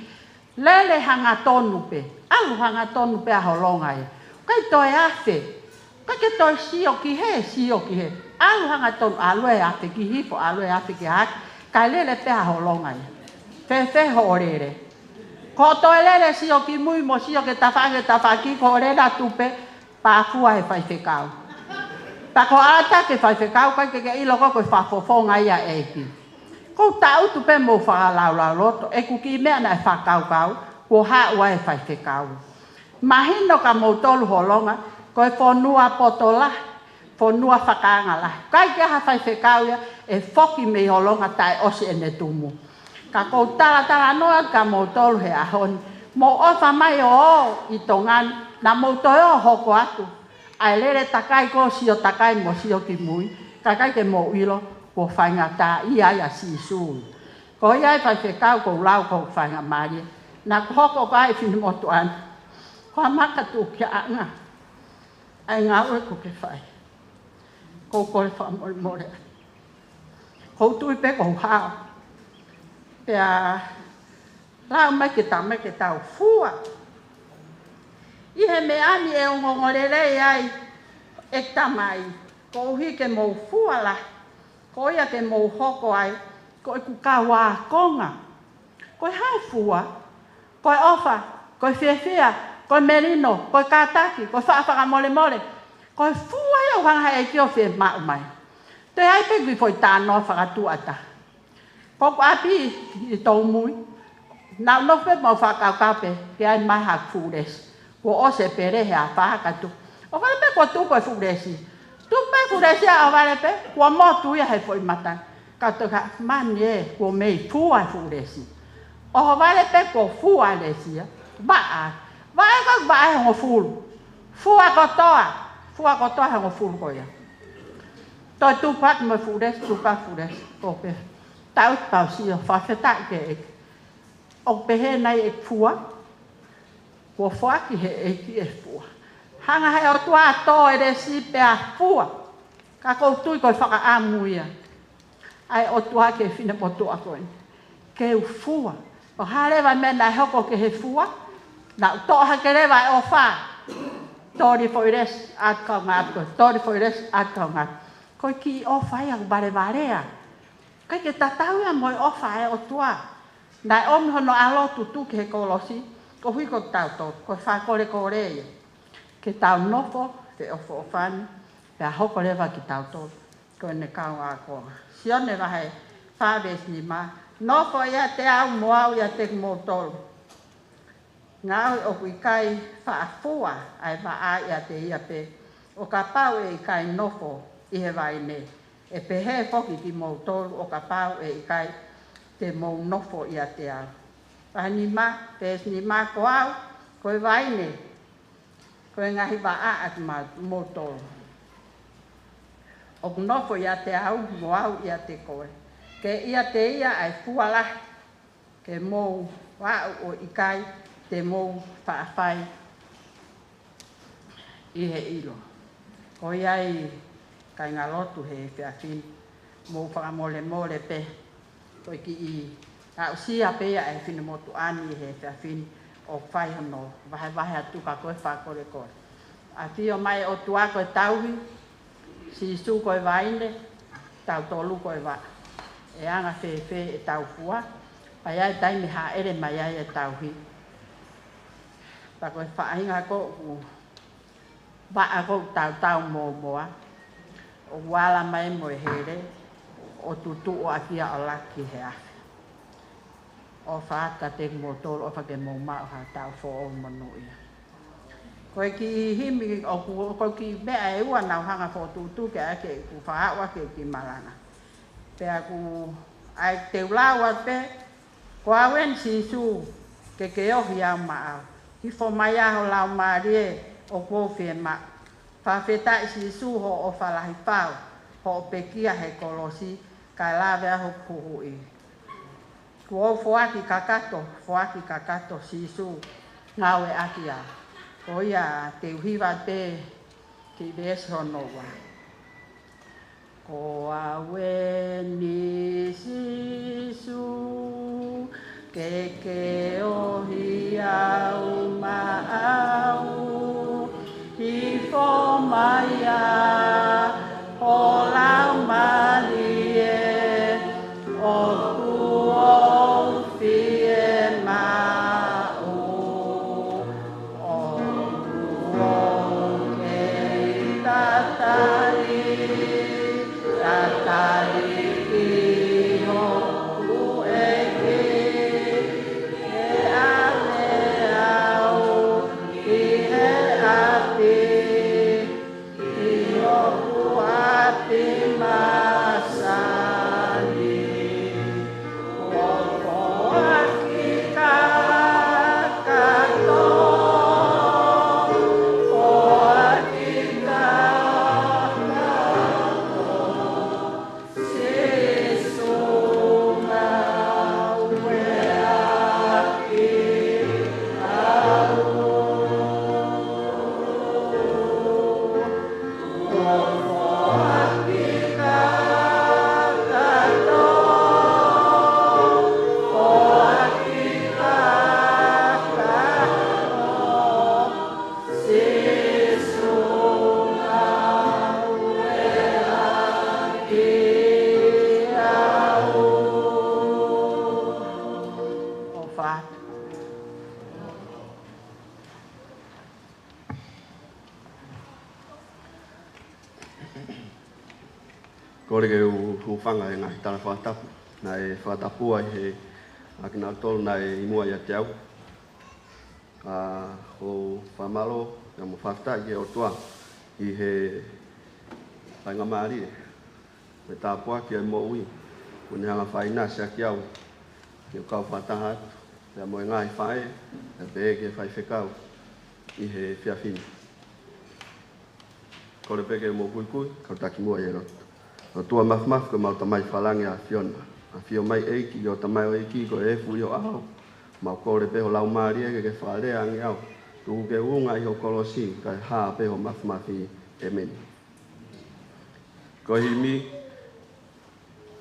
Lele hanga tonu pe. Alu hanga tonu pe a holonga e. Kai toi afe. Kai ke toi sio ki he. Alu hanga tonu alu e afe ki hifo alu e afe ki haki. Kai lele pe a holonga e. Fe horere. Ko toi lele sio ki mui mo sio ke tawhaki ko rena tupe pa fua he whai whekau. Tako ata ke whai whekau kai ke ilo ko koe whafofonga ia e ki. Ko tau tu pe mo whakalau loto e kuki mea na e whakau ko haua e whai whekau. Mahino ka mo tolu holonga koe whonua potola, whonua whakaanga la. Kai ke ha whai whekau ia e whoki me holonga tai osi e ne tumu. Ka kou tala noa ka mo tolu he ahoni. Mo ofa mai o i tongan na mo toyo hoko atu. Ai lere takai ko sio takai mo sio ki mui. Takai ke mo ilo ko whainga tā ia ia si sui. Ko iai whai whekau ko lau ko whainga maria. Na hoko kai whini motu an. Ko maka tu kia anga. Ai ngā ue ko ke whai. Ko kore whamore. Ko tui pe ko hao. Pea lau mai ke tau fua. I he me ani e ongongorere ai e tamai. Ko uhi ke mou fua la. Ko ia ke mou hoko ai. Ko i kukawa konga. Ko i hau fua. Ko i ofa. Ko i whiawhia. Ko i merino. Ko i kātaki. Ko i whaafaka mole. Ko i fua ia wanga e kio whie mau mai. Te ai pe gui foi tānoa whakatuata. Ko ku api i tau mui. Nau nofe mau whakaukape. Ke ai mai hak fures. Ko ose pere he a whakatu. O vale pe ko tu koe furesi. Tu pe furesi a o vale pe. Ko mo tu ia he foi matan. Ka toka mani e ko mei fua furesi. O vale pe ko fua lesi. Baa. Vai ka vai he ngo fulu. Fua kotoa. Fua kotoa he ngo fulu ko ia. Toi tu pak me furesi. Tu pak furesi. Ko pe. Tau tau si o whawhetak ke ek. O pe he nei ek fua. Ko whaki he eki e fua. Hanga he o tua tō e re si pe a fua. Ka koutui koe whakaamu ia. Ai o tua ke whina potu a koe. Ke u fua. O harewa mena e hoko ke he fua. Na toha ke rewa e o wha. Tori foi res at kau ngat koe. Tori foi res at kau ngat. Koe ki o whai au bare. Kai ke tatau ia moi o wha e o tua. Nai omi hono alo tutu ke he kolosi. Ko hui ko tau tō, ko whakore ia. Ke tau nofo, te ofo o whani, pia hoko rewa ki tau tō, ko ne kau a konga. Sione wahe, whāwes ni mā, nofo ia te au moau ia te mō tōru. Ngāui o kui kai whaafua, ai wha ia te ia pe, o ka pau e i kai nofo i he waine. E pe he whoki ki mō tōru, o ka pau e i kai te mō nofo ia te au. Ni mā, pēs ni mā ko au, koe waine, koe ngahi waa at mō tōru. O nofo ia te au, mo au ia te koe. Ke ia te ia ai fuala, ke mō wau o ikai, te mō whaafai i he ilo. Ko iai kai ngā lotu he whiawhin, mō whakamole pe, koe ki i Au sia pea e whina motu ani he whiawhin o whai hono, wahe atu ka koe whakore. A whio mai o tua koe tauhi, si su koe waine, tau tolu koe wa. E anga whewhe e tau fua, pai ai taimi ha ere mai ai e tauhi. Pa koe whaahinga ko u waa ko tau moa, o wala mai mo e here, o tutu o akia o laki he ahi. O whaaka te motoro o whake mō mao ha tau fō o manu ia. Koe ki himi o koe ki mea e ua nau hanga fō tūtū ke ake ku whaawa ke ki Malanga. Pea ku ai te ulaua pe Kwa wen sisu ke ohi au maa. Ki fo mai aho lau maarie o kōwhie ma. Whawhetai sisu ho o whalahi pau. Ho o pekia he kolosi kai lawe aho kuhui. Kuo fuaki kakato sisu ngawe akia. Ko ia te uhiwa te ki besi honoa. Ko awe ni sisu ke ohi au maau hi fo maia o lau malie o kuo fie mau o kuo ke tatari ki ho ku eke Kore ke whanga e ngahi tana whatapu. Na e whatapua he akina tolu na e imua ia te au. Ho whamalo, ia mo whafta i he otua i he whainga maari e. Me tāpua ki ai mo ui. Kune hanga whaina sia ki au. Ki o kau whataha atu. Ia mo e ngahi whae, ia pe ke whai whekau i he whiawhini. Kore peke mo kui, kau taki mua i roto. O tua mafmaf ko mau tamai whalangi a Fiona. A Fio mai eiki o tamai o eiki ko e fui o ao. Mau kore peho lau maari eke ke whalea angi au. Tuku ke unga i ho kolosi kai haa peho mafmafi e meni. Ko himi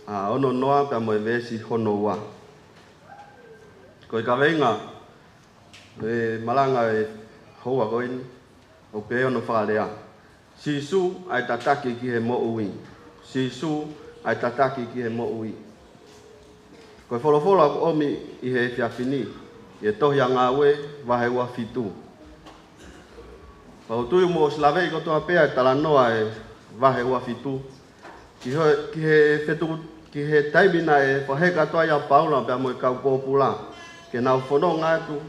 ono noa ka mo e vesi hono wa. Ko i ka venga e Malanga e hoa koini o pe ono whalea. Sisu ai tataki ki he mo ui. Sisu ai tataki ki he mo ui. Koe wholowhola ko omi i he whiawhini. I e tohi a ngāwe wahe ua fitu. Pautui mo Slavei ko toa pēa e tala noa e wahe ua fitu. Ki he taimina e whaheka toa ia paula pēa mo e kau pōpula. Ke nau whanonga atu,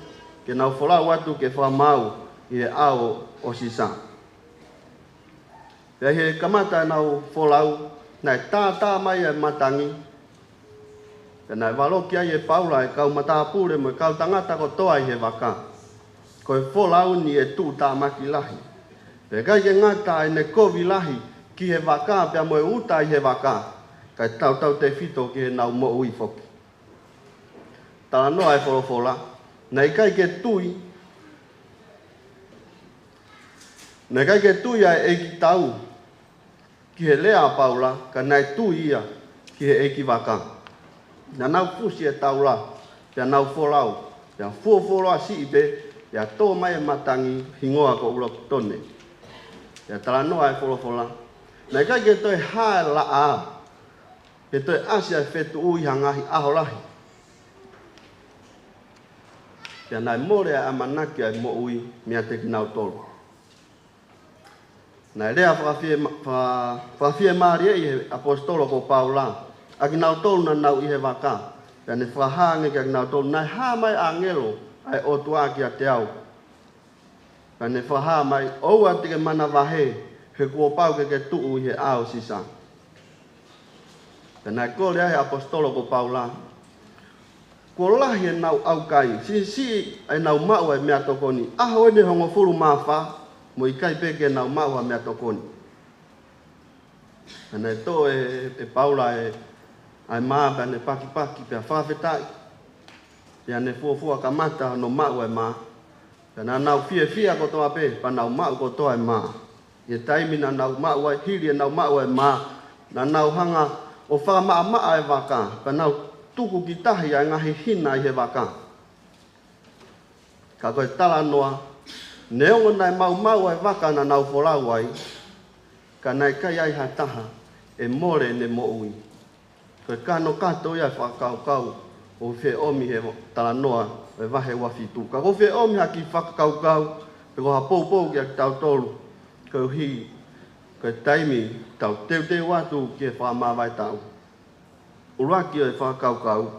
ke nau wholau atu ke whamau i e ao o sisa. Pea he kamata e nau wholau, nai tā mai e matangi. Pea nai waloki ai e paula e kau matapure mo e kau tangata ko toa i he waka. Ko e wholau ni e tū tā maki lahi. Pea kai ke ngata e ne kovi lahi ki he waka, pea mo e uta i he waka. Kai tau te whito ki he nau mo ui whoki. Tala noa e wholofola, nei kai ke tui. Nei kai ke tui ai e ki tau. Ki he lea paula, ka nei tui ia ki he e ki waka. Nā nau fusi e taula, pia nau wholau, pia fuofola si ipe, pia tō mai e matangi hingoa ko ura tone. Pia tala noa e wholofola, nei kai ke toi hae la a, ke toi asia e whetu ui hangahi aho lahi. Pia nai more a manaki ai mo ui mea te ki nau tolu. Nai rea whawhie maari e i he apostolo ko Paula. Aki nau tolu na nau i he waka. Pia ne whahange ki aki nau tolu. Nai haa mai angelo ai o tua ki a te au. Pia ne whaha mai oua tike mana wahe. He kua pau ke tuu i he ao sisa. Pia nai kore ai apostolo ko Paula. ko lahi e nau au kai si ai nau mau e mea tokoni aho ene hongo furu mafa mo i kai peke nau mau mea tokoni ana to e Paula e ai maa bane paki pe whawhetai ia ne fuafua ka mata no mau e maa kana nau fia ko toa pe pa nau mau ko toa e maa ia taimina nau mau e hiri e nau mau e maa na nau hanga o wha maa e waka pa nau tuku ki tahi ai ngahi hina i he waka ka koe tala noa neongo nai mau e waka na nau wholau ai ka nai kai ai ha taha e more ne mo ui koe kano kato ia whakau o whe omi he tala noa e wahe wafitu ka ko whe omi haki whakau pe ko ha pou ki a tau tolu koe hi koe taimi tau te watu ki e whamawai tau uraki e whakau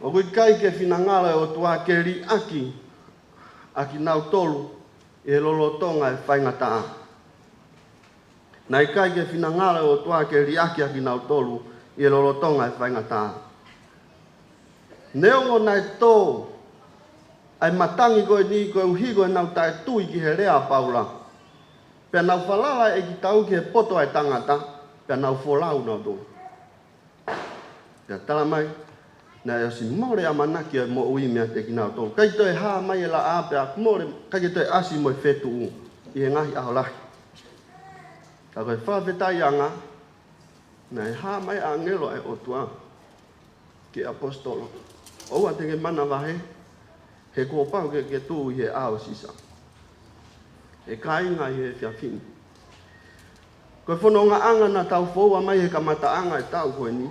o kui kai ke whinangala o tua ke ri aki nau tolu e lolo tonga e whaingataa nai kai ke whinangala o tua ke ri aki nau tolu e lolo tonga e whaingataa neongo nai tō ai matangi koe ni koe uhi koe nau tae tui ki he rea Paula pia nau whalala e ki tau ki he poto ai tangata pia nau wholau nau tō pia tala mai na e si more amanaki e mo ui mea te ki nau tō kai toi haa mai e la a pia more kai toi asi mo e whetu u i he ngahi aho lahi ka koe whawhetai anga na e haa mai a ngelo e o tua ki apostolo oua te ke mana wahe he kua pau ke tū i he ao sisa he kainga i he whiawhini koe whanonga anga na tau whaua mai he kamata anga e tau koe ni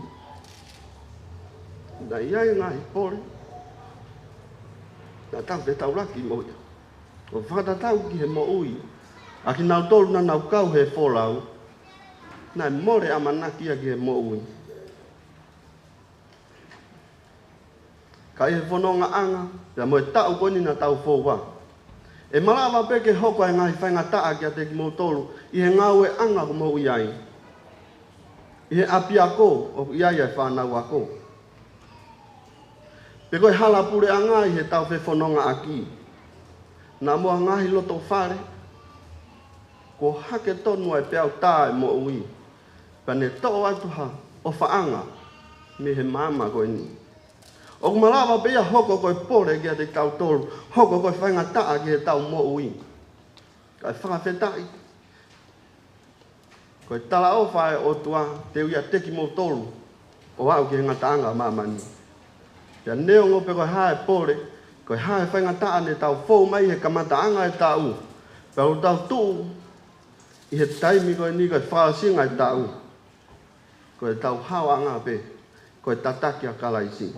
na iai ngahi pore na tau te tau laki mo ia o whakatau ki he mo ui a ki nau tolu na nau kau he wholau na more amanaki a ki he mo ui ka i he whanonga anga pia mo e tau koni na tau whaua e malawa peke hoko e ngahi whaingataa ki a te ki mo tolu i he ngau e anga ko mo iai i he api ako o iai e whanau ako pe koe hala pure anga i he tau whe whanonga aki na mua ngahi loto whare ko hake tonu ai peau tā e mo ui pa ne tō atuha o whaanga me he mama koe ni o kumalawa pia hoko koe pore ki a te tau tolu hoko koe whaingataa ki he tau mo ui kai whawhetai koe tala o whae o tua te uia teki mo tolu o au ki he ngataanga mamani pia neongo pe koe hae pore koe hae whaingataa ne tau whou mai he kamataanga e tau pia o tau tuu i he taimi koe ni koe whaasinga e tau koe tau hao anga pe koe tataki a kalaisi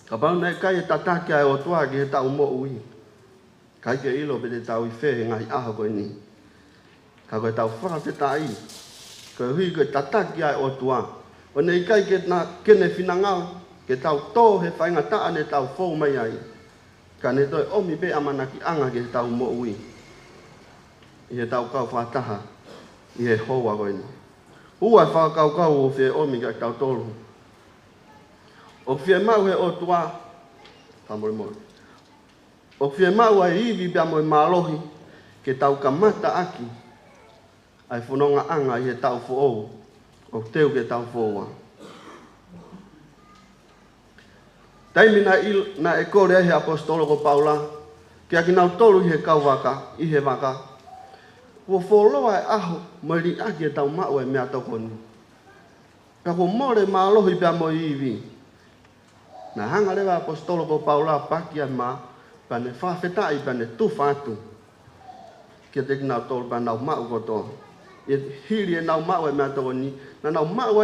ka pau nei kai e tataki a o tua ki he tau mo ui kai ke ilo pe te tau i whehe ngahi aho koe ni ka koe tau whakawhetai koe hui koe tataki a o tua o nei kai ke na kene whinangau ke tau tō he whaingataa ne tau whou mai ai ka ne toi omi pe amanaki anga ki he tau mo ui i he tau kau whataha i he hoa koe ni ua whakau o whe omi ki tau tolu o whe mau he o tua whamori mori o whe mau ai iwi pia mo e malohi ke tau kamata aki ai whanonga anga i he tau whoou o teu ke tau whoua taimi na e kore he apostolo ko Paula ki aki nau tolu i he kau waka i he waka ko wholoa e aho mo ri aki e tau mau e mea tokoni ka ko more malohi pia mo iwi na hanga rewa apostolo ko Paula paki a ma pa ne whawhetai pa ne tufatu ki te ki nau tolu pa nau mau koto e hiri e nau mau e mea tokoni na nau mau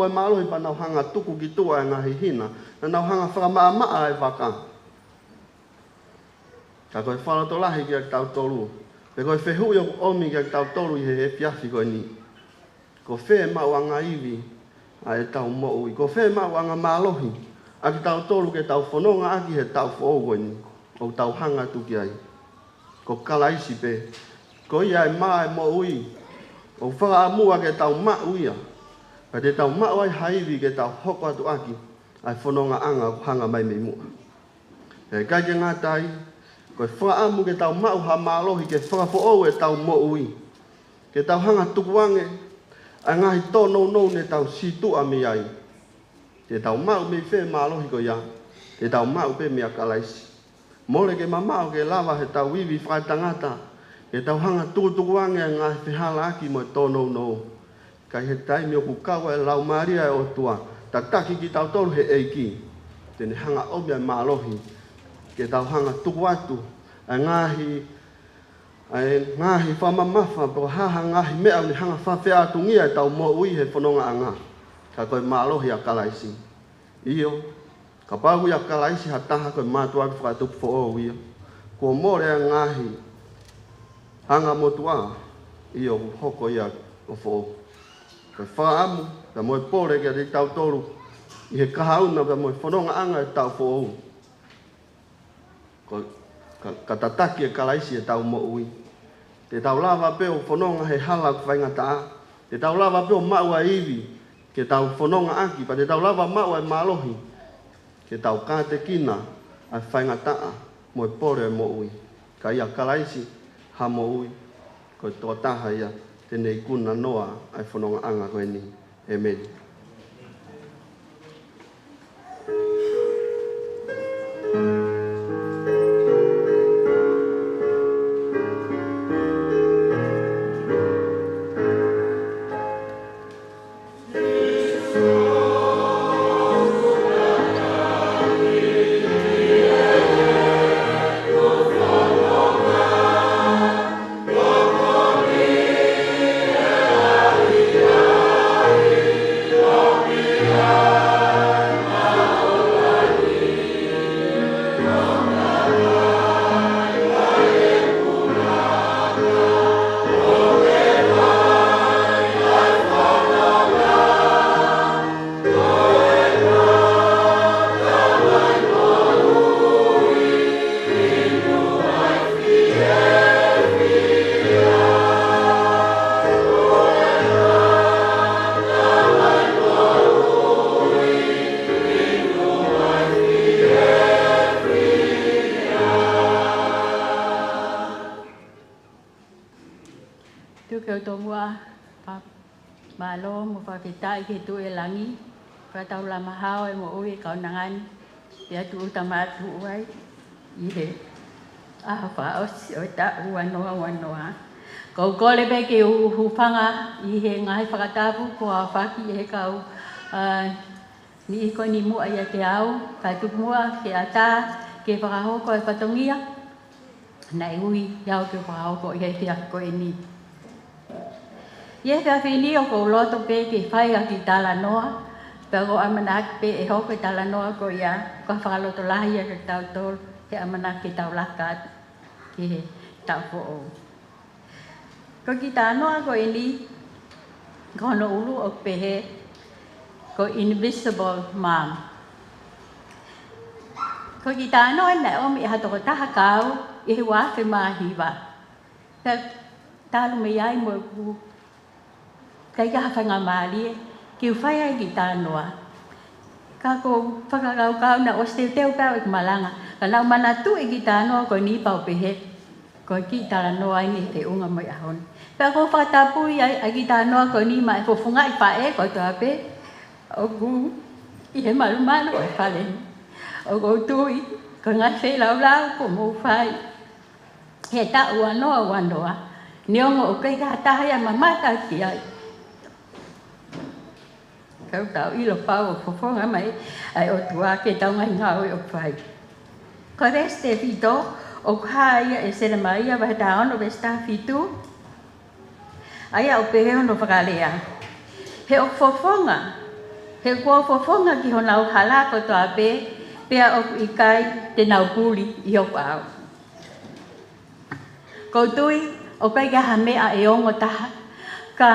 e malohi pa nau hanga tuku ki tua e ngahi hina na nau hanga whakamaa e waka ka koe whalato lahi ki a tau tolu pe koe whehui o omi ki a tau tolu i he piafi koe ni ko whe mau anga iwi a e tau mo ui ko whe mau anga malohi a ki tau tolu ke tau whanonga aki he tau whou koe ni o tau hanga tuki ai ko kalaisi pe ko ia e maa e mo ui o whakaamua ke tau ma uia Ka te tau mau ai haiwi ke tau hoko atu aki, ai whanonga anga hanga mai me mua. E kai ke ngā tai, koe whaamu ke tau mau ha mālohi ke whakafo e tau mo ui. Ke tau hanga tukuange, a ngahi tō nou ne tau situ a mi ai. Te tau mau me whē mālohi ko ia, te tau mau pe mea kalaisi. Mole ke mamau ke lava he tau wiwi whaitangata, ke tau hanga tukuange a ngahi whihala aki mo tō nou. Kai he tai mio ku kawa e lau maria e o tua, taki ki tau tolu he eiki. Tene hanga omia mālohi, ke tau hanga tuku atu, a ngahi whamamafa, po haha ngahi mea ni hanga whawhea atu ngia e tau mo ui he whanonga anga. Ka koe mālohi a kalaisi. Iyo, ka pāgu a kalaisi ha taha koe mātua atu whakatupu fo o ia. Kua more a ngahi hanga motua, iyo hoko ia o fo. Koe whaamu, ka moe pore kia te tau tolu, i he kahauna ka moe whanonga anga e tau fo o. Ka tataki e kalaisi e tau mo ui. Te tau lava peo whanonga he hala ku whaingataa. Te tau lava peo maua iwi ke tau whanonga aki. Pa te tau lava maua e mālohi ke tau kāte kina a whaingataa mo e pore e mo ui. Ka ia kalaisi ha mo ui. Ko tō taha ia tenei kuna noa ai whanonga anga koe ni. Amen. Ke tu e langi, ka tau lama hao e mo ui kau nangani, pia tu utamatu uai, i he Faka'osi o ta wanoa. Kau kole pe ke uhupanga, i he ngai whakatapu ko a whaki e kau ni iko ni mua ia te au, ka tu mua ke ata, ke whakahoko e whatongia, nei ui iau ke whakahoko i he te ako e ni. Ye ka fini o ko loto pe ke fai a ki tala noa, pe ko amanak pe e hoko tala noa ko ia, ko whakaloto lahi a ke tau tol, ke amanak ke tau lakat, ke tau fo o. Ko ki tā noa ko ini, ko no ulu o pehe, ko invisible mom. Ko ki tā noa nei omi e hatoko taha kau, i he wafe mahiwa. Pe talu me iai mo ku, kai ka hawhanga maari, ki uwhai ai ki tā noa. Ka ko whakakau na o steu teu pēo i Malanga, ka nau manatu i ki tā noa ko ni pau pehe, ko ki tā noa ini te unga mo i ahon. Pēo ko whatapu i ai ki tā noa ko ni mai fofunga i pae ko toa pe, o ku i he malu o e whalen. O ko tui, ko ngai whē lau ko mō whai. He tā ua noa, niongo o kei ka tahaya mamata ki ai. Kau tau ilo pau o fofonga mai ai o tua ke tau ngai ngau o whai. Ko reste fito o kāia e sere mai a waheta ono vesta fitu. Aia o pehe ono whakalea. He o fofonga, he kua fofonga ki hona o hala ko toa pe, pea o ikai te nau puli i o pau. Ko tui o kai ka hamea e ongo taha, ka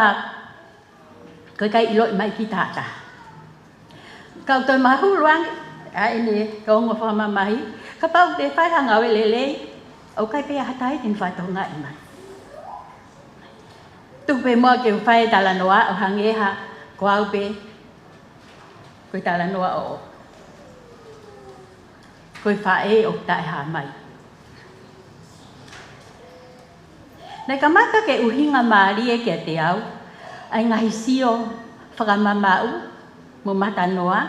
ko kai ilo mai ki tata. Kau toi mahu luang, a ene ko ngo whama mahi, ka pau te whai hanga we lele, o kai pea hatai tin whatonga i mai. Tupe mua ke whai tala noa o hangeha, ko au pe ko tala noa o ko fa e o tai ha mai na kamata ke uhinga mari e ke te au ai ngahi sio whakamamau mo mata noa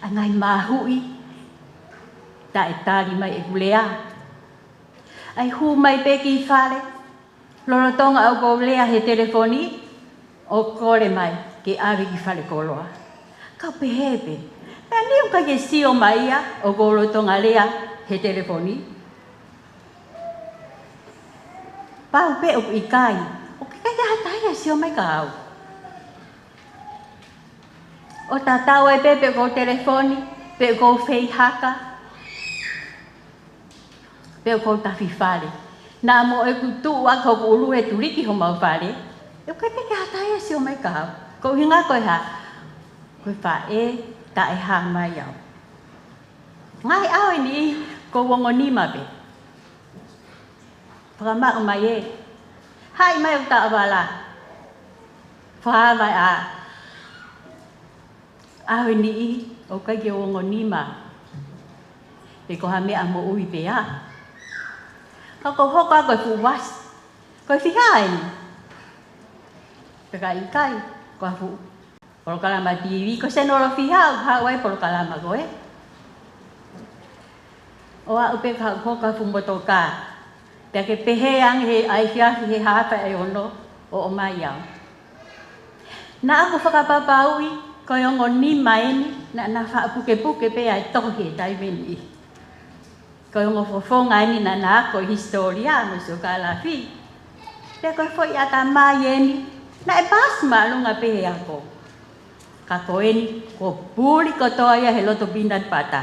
ai ngai mahui ta e tari mai e kulea ai hu mai pe ki whare loro tonga au ko lea he telefoni o kore mai ke awi ki whare koloa ka pehepe e niu ka ke sio mai ia o ko loro tonga lea he telefoni pau pe o ikai o ke kai hatai sio mai ka au o tatau e pe ko telefoni pe ko fei haka pe ko tafi whare na mo e kutu wa ko ulu e turiki ho mau whare e kai pe hatai sio mai ka au ko hinga ko ha ko fa e ta e ha mai au ngai au ni ko wongoni ma pe Prama mai hai mai ta bala fa mai a ni o ka ke ngoni ma e ko ha me amo ui pe a ka ko ho ka ko fu was ko fi hai pe ka ikai ko fu por kala ma TV ko se no lo fi ha wai por kala ma ko o a pe ka ko ka fu motoka pe ke pehe ang he ai fia he ha pa e ono o mai ya na aku whakapapaui ko yo ngoni mai ni na fa puke pe ai to he dai veni ko yo ngofonga ni na ko historia mo so kala fi pe ko foi ata mai ni na e pas malunga pe he ako ka ko ni ko puli ko to ya he loto bindan pata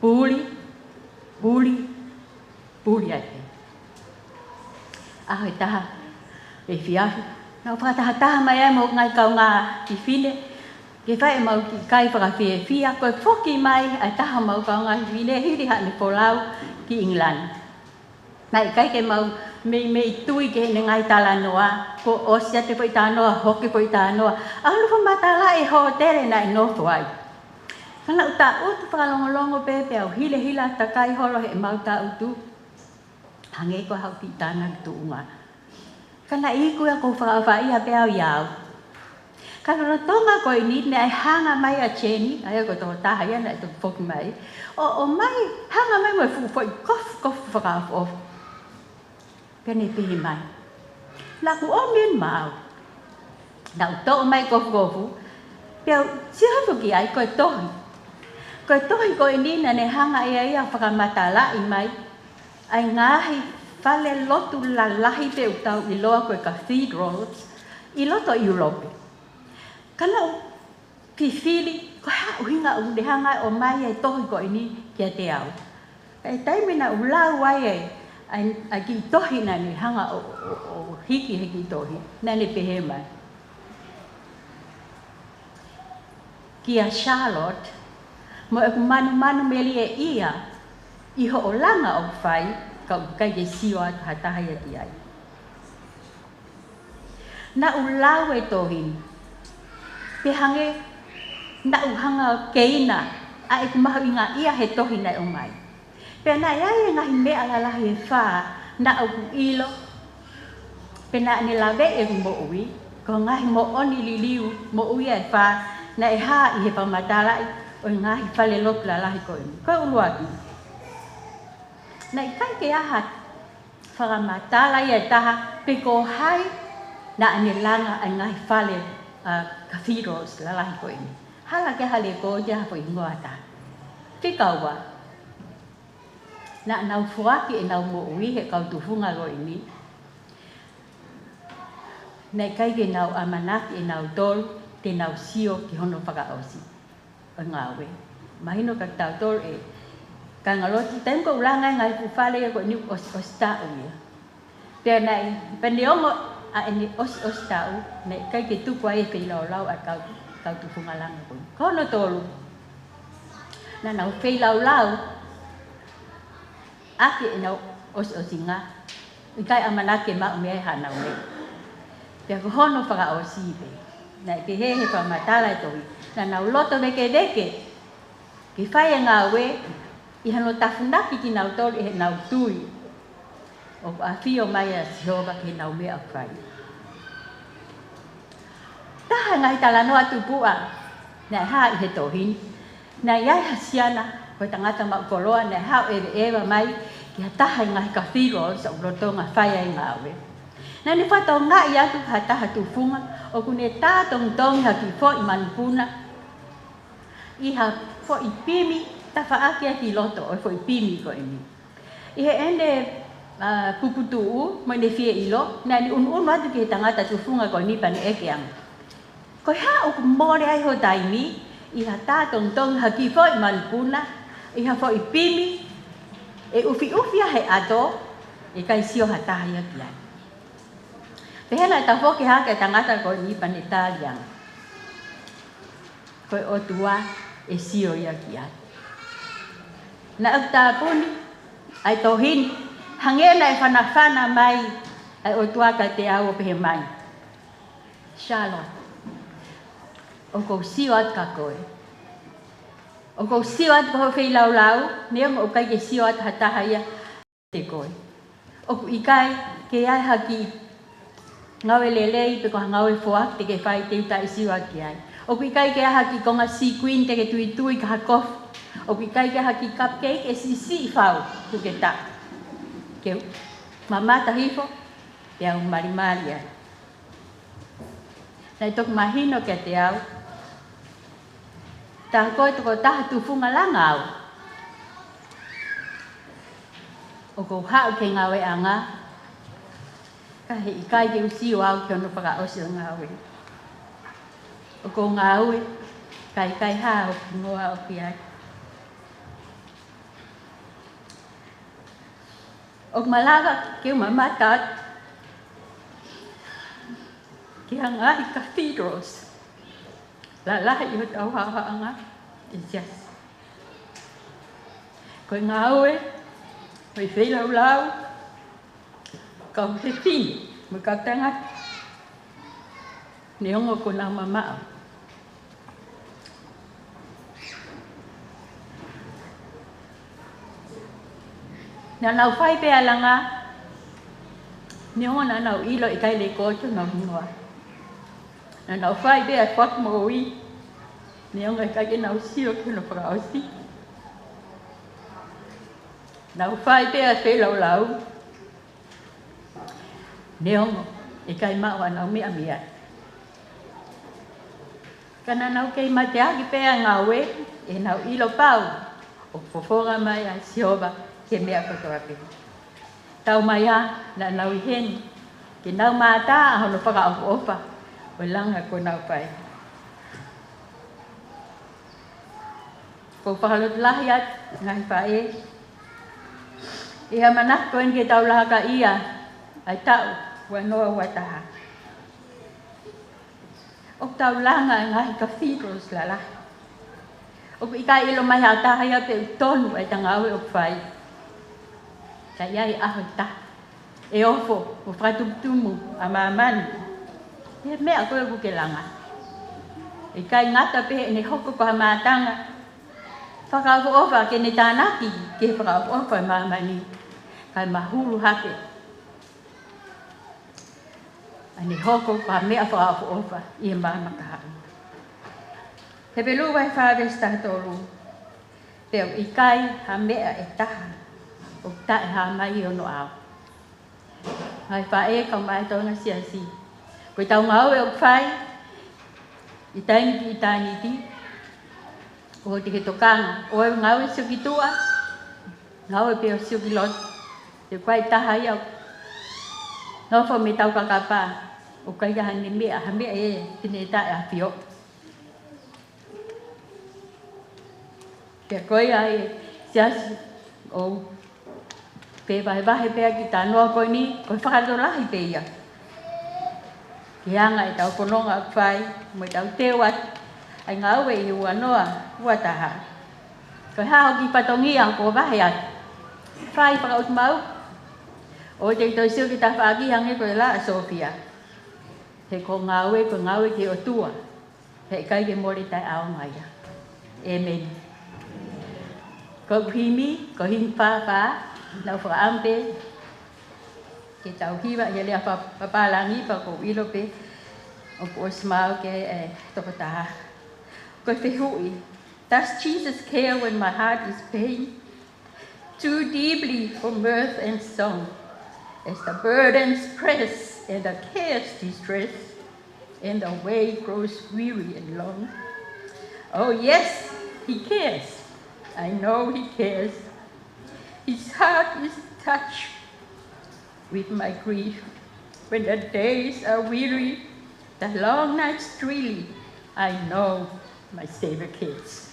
puli ai ai taha e fiafi na taha mai ai mo ngai kau ngā i fine ke whae mau ki kai whakawhia koe whoki mai ai taha mau kau ngā i fine hiri hane polau ki England nai kai ke mau me tui ke ne ngai tala noa ko osia te poi tanoa hoki poi tanoa alu matala e hotere nai no tuai kana uta utu whakalongolongo pepe au hila takai holo he mau ta utu hange ko hau ki tāna tuunga. Kana iku ya ko whakawhai a peau iau. Kana no tonga ko i ni ai hanga mai a cheni, ai ko tō taha ia na i tō whoki mai. O mai, hanga mai mo fukoi kof whakawof. Pene pihi mai. Laku o min mau. Nau tō mai kofu. Peau, siha whuki ai koe tohi. Koe tohi ko i ni ne hanga ia whakamatala i mai. Ai ngahi whale lotu la lahi te utau i loa koe cathedrals i loto Europe. Kana o ki whili, ko ha uhinga o hanga o mai e tohi ko ini kia te au. E taimina u lau ai ai ki tohi na ni hanga o hiki tohi, na ni pehe mai. Kia Charlotte, mo e manu meli e ia, iho o langa o whai, ka kai ke siwa hataha ia ti ai. Na u lau e tohin, pe hange, na u hanga keina, a e kumahu inga ia he tohi nei o mai. Pe na ia e ngahi mea lalahi e wha, na u ilo, pe na ni lawe e mo ui, ko ngahi mo oni liliu, mo ui e wha, na e ha i he pamatalai, o ngahi whale lotu lalahi ko ini. Ko uluaki. Na i kai ke aha whakamatala i e taha pe ko hai na ane langa ai ngahi whale cathedrals lalahi ko ini. Hala ke hale ko ia po ingoa ta. Whikaua. Na nau fuaki e nau mo ui he kau tufunga ko ini. Na i kai ke nau amanaki e nau tolu te nau sio ki hono Faka'osi. O ngawe. Mahino ka tau tolu e kangaloti tem ko ulanga ngai fufale ko ni osta uia pe nai peniongo a ni osta u nei kai ke tu kwai pe lau a kau tu fungalang ko no tolu na na pe lau aki no osinga kai amanake ma me hana me Pia ko hono Faka'osi pe. Na ke he pa matala to. Na na loto veke veke. Ki fai nga we I hano tafundaki ki nau tori he nau tui. O a fio mai a Jehova ki nau mea fai. Taha ngai tala noa tupua. Na ha I he tohin. Na iai hasiana. Koe tangata maukoloa na hao ewa mai. Ki ha taha ngai ka figo sa ulotonga fai ai ngā we. Na ni whato ngā I atu ha taha tufunga. O kune tā tong ha ki fo I manpuna. I ha fo I pimi. Ta whaake ki loto o fo I pimi ko eni. I he ene puputuu mo ne fie ilo. Na ni unu atu ki he tangata tufunga ko nipa ni eke anga. Ko ha o kumore ai ho taimi. I ha tā tong ha ki fo I manpuna. I ha fo I pimi. E ufi he ato. E kai sio ha taha ia ki ai. Pehena ta fo ki ha ke tangata ko nipa ni taliang. Ko o tua e sio ia ki ai. Na akta pun ai tohin hangena e whanawhana mai ai o tuaka te au o pehe mai. Shalom. O kou sio at ka koe. O kou sio at ka howhei lau lau, neong o kai ke sio at hataha ia te koe. O ku ikai ke ai haki ngawe lelei pe ko ngawe foak te ke whai te uta I sio at ki ai. O ku ikai ke ai haki konga si queen te ke tui ka hakof. O ki kai ke haki cupcake e si whau ku ke ta. Ke mamata hifo, te au marimari ai. Nei toku mahino ke te au. Tā koe toko taha tufunga langa au. O ko hau ke ngawe anga. Ka he I kai ke usio au ke ono Faka'osi o ngawe. O ko ngawe, kai hao ngoa o ki ai. O Malanga ke mamatat ke hanga I cathedrals. La I hot au anga. It's just. Koe ngawe, koe whei lau, kau te pini, mo kau tangat. Ni hongo ko nā mamao. Nā nau whai pēa langa, ni hongo nā nau ilo I kai le kōtu nau hingoa. Nā nau whai pēa whak mo'i, ni hongo I kai nau sio ki no Faka'osi. Nau whai pēa whei lau lau, ni hongo I kai maua nau mea mea. Kana nau kei mate aki pēa ngawe, e nau ilo pau, o fofonga mai a Jehova. Ke mea kotoa pe. Tau mai a, na nau I heni. Ke nau mātā a hono Faka'ofa. O langa ko nau pai. Ko whakalot lahi at, ngai whae. Iha manak koen ke tau laha ka ia. Ai tau, wanoa wataha. O tau langa ngai cathedrals lala. O ikai ilo mai hataha ia pe tonu ai tangawe o whai. Ta iai aho ta. E ofo, o whatutumu, a mamani. E mea koe kuke langa. E kai ngata pehe ne hoko ko ha mātanga. Faka'ofa ke ne tānaki ke Faka'ofa mamani. Kai mahulu hake. Ane hoko ko ha mea Faka'ofa I mama kahari. He pelu wai whāres tātolu. Peo I kai ha mea e taha. O tae ha mai ono au. Ngai whae kau mai tonga siasi. Koe tau ngau e o whai. I taini ki I taini ti. O te ke tokanga. O e ngau e siuki tua. Ngau e peo siuki lot. Te kwai taha iau. Ngau wha me tau kakapa. O kai ka hane mea. Ha mea e. Tine tae a pio. Te koe ai siasi. O pe vai pea ki tā noa koe ni, koe whakatolahi pe ia. Ki anga I tau kononga whai, mo I tau teo at, ai ngā ue I ua noa, ua taha. Koe hao ki patongia ko vahe at, whai whakaut mau. O te toi siu ki tā whaaki hange koe la a Sofia. He ko ngawe ki o tua. He kai ke mori tai ao Mangaia. Amen. Ko himi, ko hin pa, na whaampe. Ke tau hiwa, he lea papalangi pa ko ilope. O ko smau ke tokataha. Ko whihui. Does Jesus care when my heart is pain? Too deeply for mirth and song. As the burdens press and the cares distress, and the way grows weary and long. Oh yes, he cares. I know he cares. His heart is touched with my grief. When the days are weary, the long nights dreary, I know my Savior cares.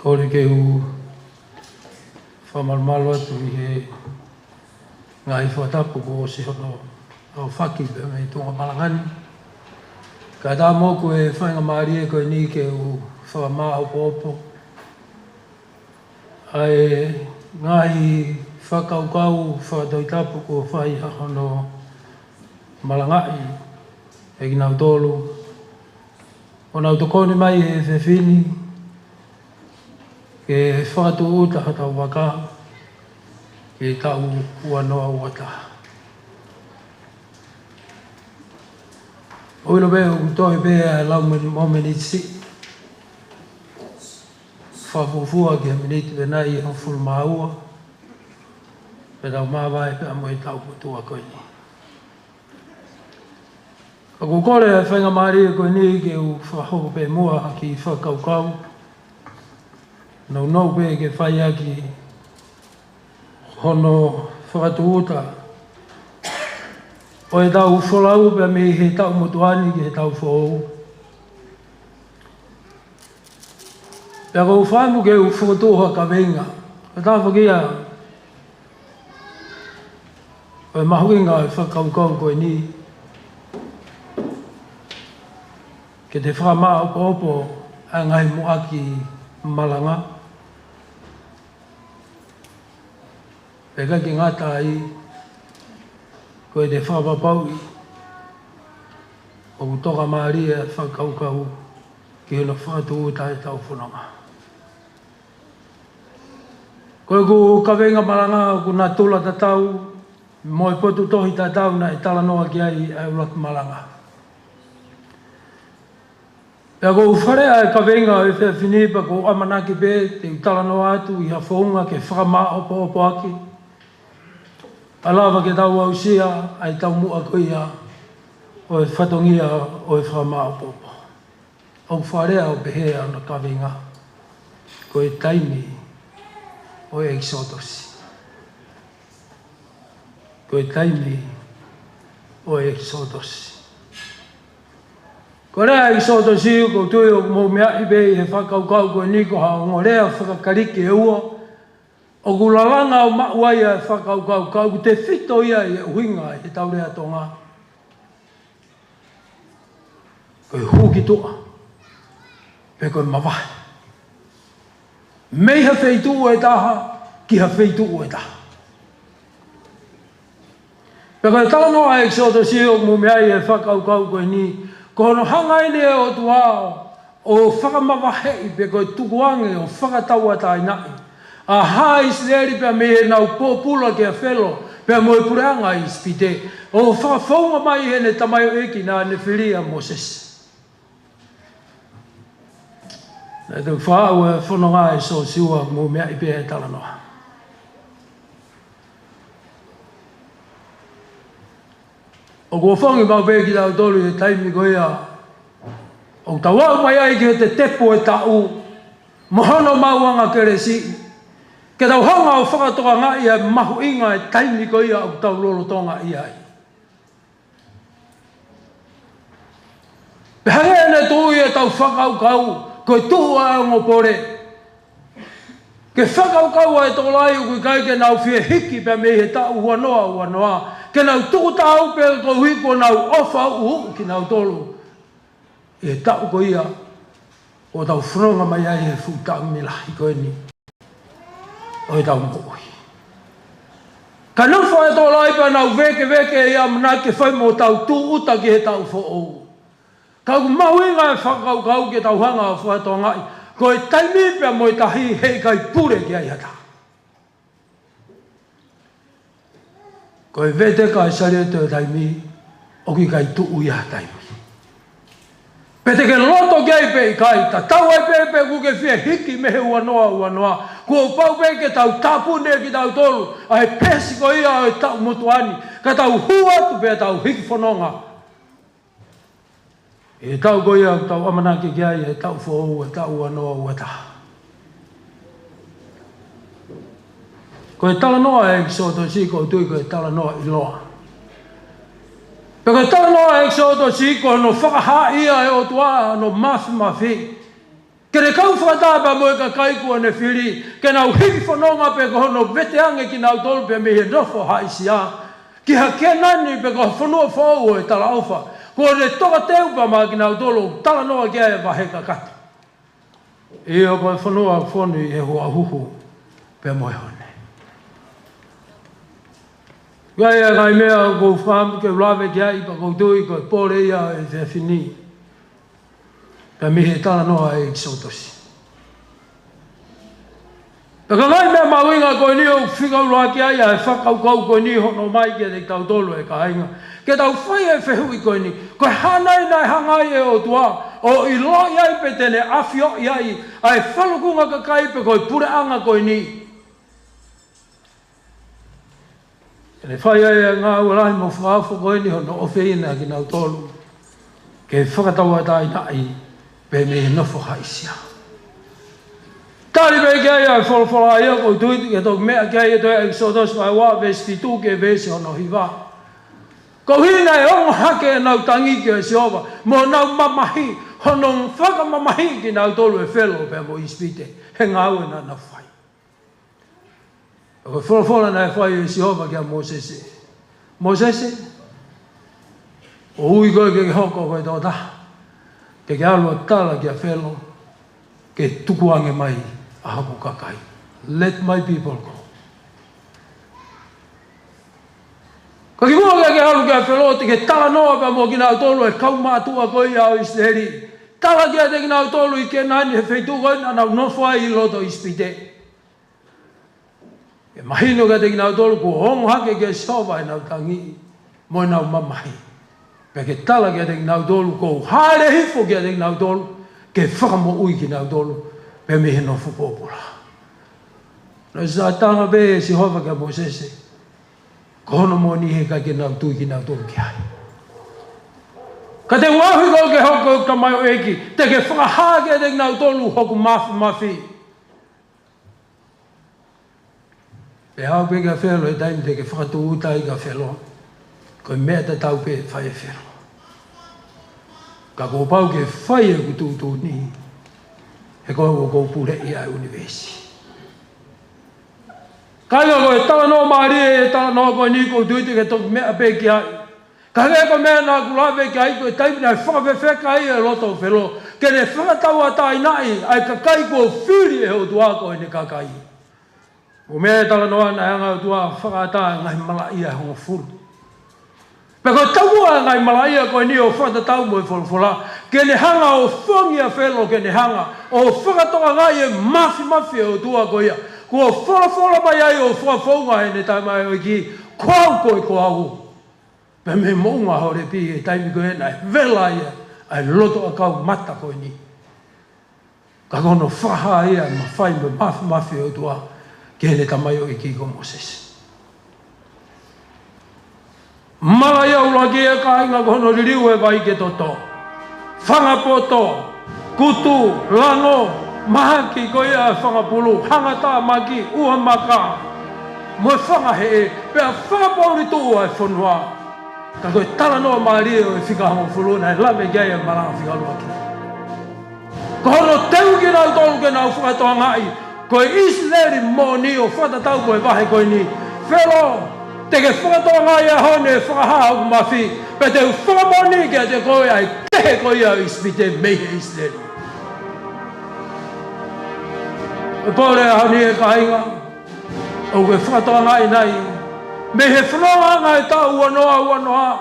Kore ke u whamarmalo atu I he ngai whatapu ko o se hono au whaki pe mei Tonga Malangani. Ka tā mōku e whainga maari e koe ni ke u whamao pōpo. Ai ngai whakaukau whatoitapu ko whai hono Malangai e ki nau tōlu. O nau tokone mai e whewhini ke whakatu uta hatau waka, ke tau ua noa uata. Oino bea utoi bea lau momenitsi. Whafufua ki a miniti benai o fulu maua. Pe tau mawai pe amoe tau putua koe ni. Ka kukore e whainga maari e koe ni ke u whahoko pe mua ki whakaukau. Nau nau pe ke whai aki hono whakatuuta. O e tau wholau pe me he tau motuani ki he tau whou. Pea kou whaimu ke u whakatuha ka venga. Ka tā whakia o e mahuinga e whakaukau koe ni. Ke te whakamao pōpō a ngai moaki Malanga. E ka ki ngata ai koe te whapapaui o toka maari e whakaukau ki hino whatu uta e tau whananga. Koe ku kawenga Malanga ku nā tula tatau mo e potu tohi tatau na e tala noa ki ai e ulat Malanga. Pea kou wharea e kawenga e whewhinipa ko amanaki pe te utala noa atu I hawhaunga ke whakamao po aki. Alawa ke tau au sia, ai tau mua koia o e whatongia o e whakamao popo. Au wharea o pehea na kawenga ko e taimi o e Exodus. Ko e taimi o e Exodus. Ko rea Exodus iu ko tui o mō mea ibe he whakaukau ko e niko hao ngō rea whakakariki e ua. O kulalanga o mauai e whakaukau kau te whito ia I uhinga he tau rea tonga. Ko e huki tua. Pe ko e mawai. Mei ha feitu e taha, ki ha feitu e taha. Peka tano a Exodus o mo mea e whakaukau koe ni, ko no hangai ne o tuao, o whakamawahei pe koe tukuange o whakataua tai nai. A ha Israeli pe me e nau pōpula ke a whelo, pe mo e pureanga i spite. O whakafonga mai he ne tamai o eki na ne whiria Moses. Nei tau whaau e whanonga e so siua mo mea i pe e talanoa. O kua whangi mau pēki tau tolu e taimi ko ia. O tau au mai ai ki te tepo e tau. Mohono mauanga kere si. Ke tau hanga o whakatoka ngai e mahu inga e taimi ko ia o tau lolo tonga ia ai. Pehange ene tui e tau whakau kau. Koe tuhu a ngo pore. Ke whakau kau ai tō lai o kui kai ke nau whie hiki pe me he tau uanoa. Ke nau tuku tau pe ko hui ko nau ofa uhu ki nau tolu. E tau ko ia o tau whanonga mai ai e fu tau milahi koe ni. O e tau mo'i. Ka nufa e tō lai pa nau veke ia mana ke whai mo tau tu uta ki he tau fo'ou. Kau mauinga e whakau kau ke tau hanga o whaetoa ngai. Ko e taimi pia mo i tahi hei kai pure ki ai hata. Ko e vete kai sare te taimi o ki kai tuu ia taimi. Pete ke loto ki ai pe i kai. Ta tau ai pe ku ke whia hiki mehe uanoa. Ko pau pe ke tau tapune ki tau tolu. Ai pesi ko ia o tau mutuani. Ka tau hua tu pe tau hiki whanonga. E tau ko ia tau amanaki ki ai e tau whou e tau uanoa ua taha. Ko e tala noa e kisoto si ko tui ko e tala noa i loa. Peko tala noa e kisoto si ko no whakaha ia e o tua no mafi. Ke re kau whakatapa mo e ka kaikua ne whiri. Ke nau hiki whanonga pe ko no veteange ki nau tolu pe me he nofo haisia. Ki ha ke nani pe ko whanua whou e tala ofa. Ko re toka teupa maa ki nau tolu tala noa ki ai e waheka kati. E o koe whanua whonu e hoa huhu pe moe hone. Gai e gai mea ko whaam ke ulawe ki ai pa koutui ko e pore ia e te whini. Pe mihe tala noa e kisotosi. E ka gai mea mawinga koe ni o whikau loa ki ai e whakau kau koe ni hono mai ki e te tau tolu e ka hainga. Ke tau whai e whehui koe ni. Koe hanai nai hangai e o tua. O i loa iai pe tene awhio iai. Ai whalukunga ka kai pe koe pure anga koe ni. Kene whai e ngā ualahi mo whakawha koe ni hono ofeina ki nau tolu. Ke whakataua tai nai pe me nofo haisia. Tari pe kia ia e wholawhala ia koe tuiti ke tō mea kia ia toi Exodus mai wā vesti tū ke vesi hono hiwa. Ko hina e ongo hake e nau tangi ki e siova. Mo nau mamahi. Hono whaka mamahi ki nau tolu e whelo pe mo ispite. He ngau e na whai. Ko wholawhala na e whai e siova kia Mosese. Mosese. O ui koe ke hoko koe tō taha. Ke alua tala kia whelo. Ke tukuange mai a haku kakai. Let my people go. Ka ki mua ke halu kia whelote ke tala noa pa mo ki nau tolu e kau mātua koe ia o Israeli. Tala kia te ki nau tolu i ke nani he wheitu koe na nau nofua i loto ispite. E mahino kia te ki nau tolu ko hongo hake ke soba e nau tangi mo nau mamahi. Pe ke tala kia te ki nau tolu ko haere hifo kia te ki nau tolu ke whakamo ui ki nau tolu pe me he nofu pōpura. No sa tanga be e si hova kia Mosese. Kono mo ni he kai ke nau tui ki nau tolu ki hai. Ka te wahi ko ke hoko ka mai o eki. Te ke whakaha ke te nau tolu hoku mafi. Pe hau pe ka whelo e taimi te ke whakatu utai ka whelo. Ko mea te tau pe whai e whelo. Ka ko pau ke whai e kututu ni. He koe ko pure i ai universi. Kainga koe tala no maari e tala no koe ni ko tuiti ke toki mea pe ki ai. Ka hea ko mea nā kulawe ki ai koe taimi nai whakawewheka ai e loto whelo. Kene whakatau atai nai, ai ka kai kua whiri e ho tua ko ene ka kai. O mea tala noa na hanga o tua whakatai ngai Malaia honga furu. Pe ko taua ngai Malaia ko ni o whakatau mo e wholawhola, kene hanga o whangia whelo kene hanga, o whakatoa ngai e mafi o tua ko ia. Kua wholawhola mai ai o whafonga ene tai mai o ki, koau koe koau. Pe me mounga hore pi e taimi ko ena, vela ia, ai loto a kau mata koe ni. Ka kono whaha ia, ma whai me mafi o tua, kene tamai o iki ko Moses. Malaia ulaki e ka inga kono ririu e vai ke toto. Whangapoto, kutu, lano, mahaki ko ia whangapulu, hangata maki, uhamaka. Mo whangahe e, pea whangapauri tua e whanua. Ka koe tala noa maaria o e whikahango whuluna e lame gai e Malanga whikalua ki. Ko hono teu ki nau tolu ke nau whakatoa ngai, koe Israeli mo ni o whatatau koe wahe koe ni. Whelo, te ke whakatoa ngai e hone e whakahaha ku mawhi, pe te whakamoni ke te koe ai kehe koe au ispite meihe Israeli. E pore a honi e kainga, o koe whakatoa ngai nai, me he whanonga ngai tau uanoa.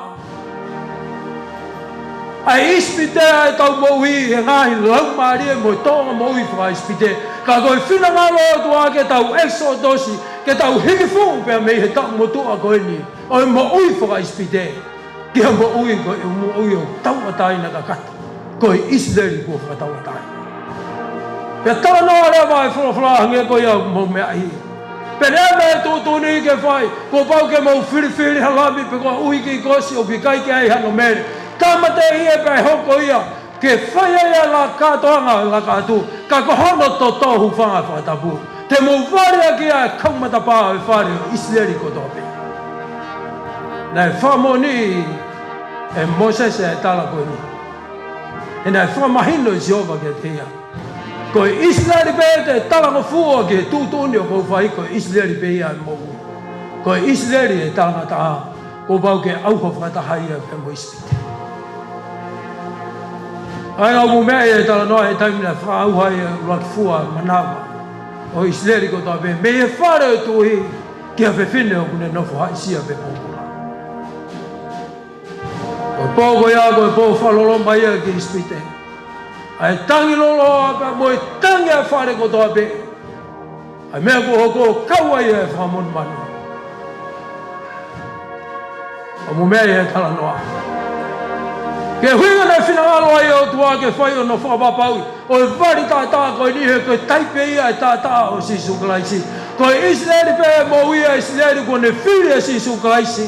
Ai ispite ai tau mouhi he ngahi lau maari e mo tonga mouhi whaka ispite. Ka koe whina ngalo atua ke tau exodosi, ke tau hikifungu pia me he tau motua koe ni. O e mo ui whaka ispite. Kia mo ui koe e mo ui o tau atai na ka kata. Koe Israeli kua whaka tau atai. Pia tala noa rea vai whalawhala koe au mo mea hi. Pere me tūtuni ke whai, ko pau ke mau whiri halami pe ko ui ki kosi o pikai ke ai hano mere. Tamate ia pe hoko ia, ke whai ia la katoanga la katu, ka kohono to tohu whanga whatapu. Te mau wharia ki ai kaumata pā e whare o Israeli ko tope. Nei whamoni e Moses e tala koe ni. E nei whamahino i Jehova ke te ia. Ko Israeli pe te talanga fua ke tūtuni o kou whai ko Israeli pe ia e mou. Ko Israeli e talanga taha, ko pau ke auho whatahai e pe mo ispite. Ai au mu mea e tala noa e taimina whaauhai e ulaki fua manawa. O Israeli ko ta pe, me e whare o tuhi ki a whewhine o kune nofo hai sia pe pōpura. Ko pōko ia ko e pō whalolomba ia ki ispite. Ai tangi lolo apa mo tangi a whare ko toa pe. Ai mea ko hoko kaua ia e whamon manu. O mu mea e tala noa. Ke huinga nei whinangalo ai o tua ke whai o no whakapapaui. O e wari tātā koe nihe koe taipe ia e tātā o Sisu Kalaisi. Koe Israeli pe e mo ia Israeli ko ne whiri e Sisu Kalaisi.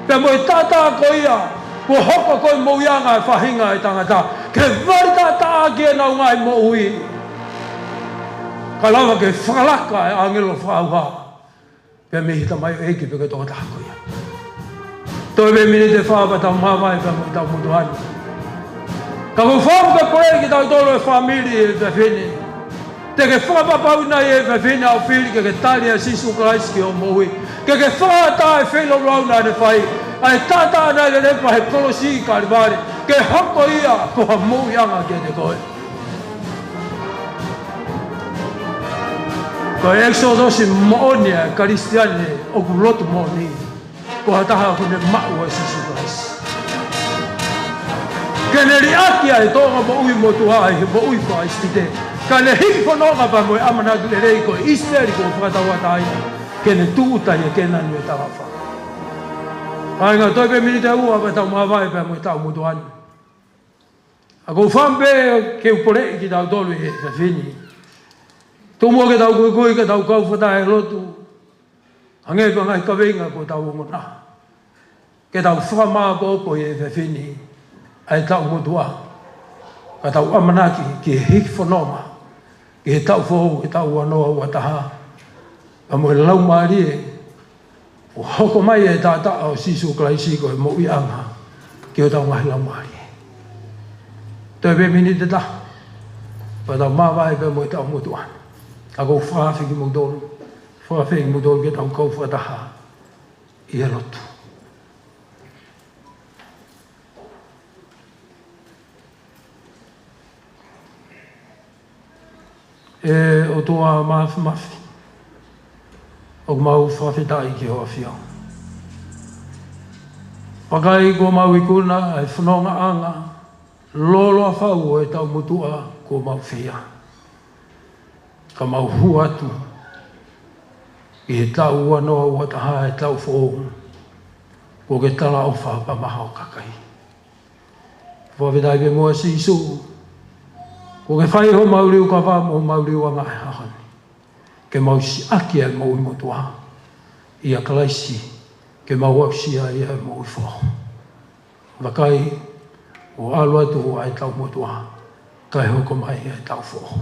Pe mo e tātā koe ia. Ko hoko koe mo ianga e whahinga e tangata. Ke wari tātā ki e nau ngai mo ui. Ka lawa ke whakalaka e angelo whauha. Pe me hita mai o eki pe ke toka taha koe ia. Toi me mini te whaapa tau mawai pa mo tau mutuhani. Ka ko whaapu ka koe ki tau tolo e whamiri e whawhine. Te ke whapapau nei e whawhine au whiri ke tali a Sisu Kalaisi ki o mohui. Ke whaata e whelo rauna ne whai. Ai tātā nei le repa he kolosi ka rivare. Ke hako ia ko ha mouianga ke te koe. Ko Exodosi moonia karistiane o kulotu mooni. Ko hataha kune mau a Sisu Kalaisi. Kene riakia e tonga mo ui mo tuha e mo ui wha ispite. Kane hiki whanonga pa mo e amanatu le rei ko Israeli ko whakatawa taina. Kene tūtai e kena ni e taha wha. Ainga toi pe mini te ua pa tau mawai pa mo e tau mutuani. A ko whampe ke upore ki tau tolu e whawhini. Tumo ke tau kui ke tau kau whatahe lotu. Hange pa ngai kawenga ko tau ngona. Ke tau whamaa popo e whawhini. Ai tau mutua. Ka tau amanaki ki hiki whanoma. Ki he tau whohu, ki tau wanoa ua taha. Ka mo e lau maari e. O hoko mai e tāta o Sisu Kalaisi ko e mo i anga. Ki o tau ngahi lau maari e. Toi pe mini te ta. Pa tau mawai pe mo i tau mutua. Ka kou whawhi ki mo tolu. Whawhi ki mo tolu ki tau kou whataha. I e lotu. e o toa mafi. O mau whawhetai ki hoa whio. Pakai ko mau ikuna e whanonga anga, lolo a whau e tau mutua ko mau whia. Ka mau hu atu, i he tau wanoa ua taha e tau whōngu, ko ke tala o whapa maha o kakai. Whawhetai pe mua sisu, ko ke whai ho mauriu ka wha mo mauriu a ngai hahani. Ke mau si aki e mo i motua, i a kalaisi, ke mau ausia i a mo i whoho. Wakai, o alu atu ai tau motua, kai hoko mai e tau whoho.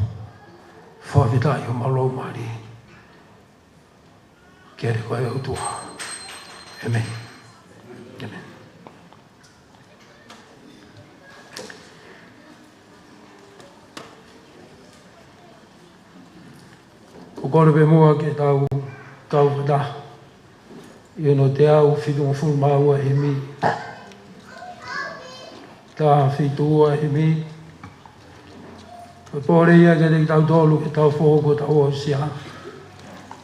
Whawhetai o malo mari, ke re koe o tua. Amen. Amen. O kore pe mua ke tau whata. I no te au whitunga fulu maua he mi. Tā whitua he mi. Ko pōre ia ke te tau tolu ke tau whoko tau o sia.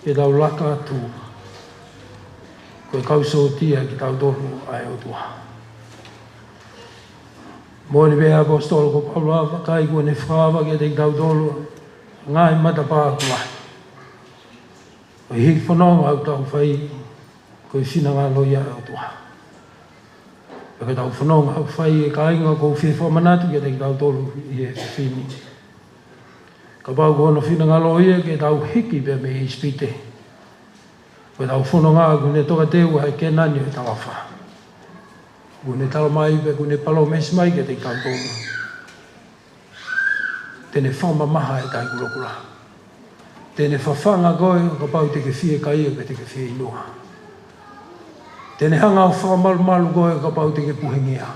Ke tau laka atu. Ko kausotia ke tau tolu ai o tua. Mōni pēa apostolo ko Paula wakai ko ne whawa ke te tau tolu. Ngai matapā kuai. O hiki whanonga au tau whai, ko i whina ngā loia au tua. E ka tau whanonga au whai e ka inga ko whi whamanatu ke te tau tolu i e whini. Ka pau ko ono whina ngā loia ke tau hiki pe me i spite. Ko tau whanonga ku ne toka teu hai ke nani o tala wha. Ku ne tala mai pe ku ne palo mesi mai ke te tau tolu. Tene whama maha e tai kulokula. Tene whawhanga koe, ka pau te ke whie kai e pe te ke whie inua. Tene hanga o whamalu malu koe, ka pau te ke puhengia.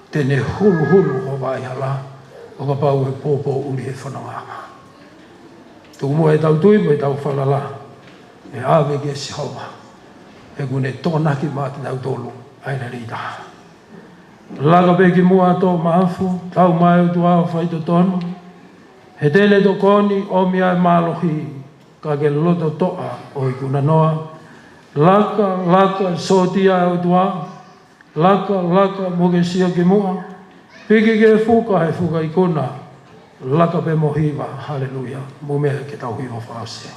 Tene hulu hulu o vai hala, o ka pau e pōpō uri e whananganga. Tuku mua e tau tui, mo e tau whalala, e awe ke sihawa. E kune tōnaki mā te tau tolu, aina rita. Laka pe ki mua tō maafu, tau mai o tu au whaito tonu, he tele to koni o mia malohi ka ke loto toa o i kuna noa. Laka sotia o tua. Laka mo ke sia ki mua. Piki ke fuka he fuka i kuna. Laka pe mohiwa. Hallelujah. Mo mea ke tau hiwa whaase.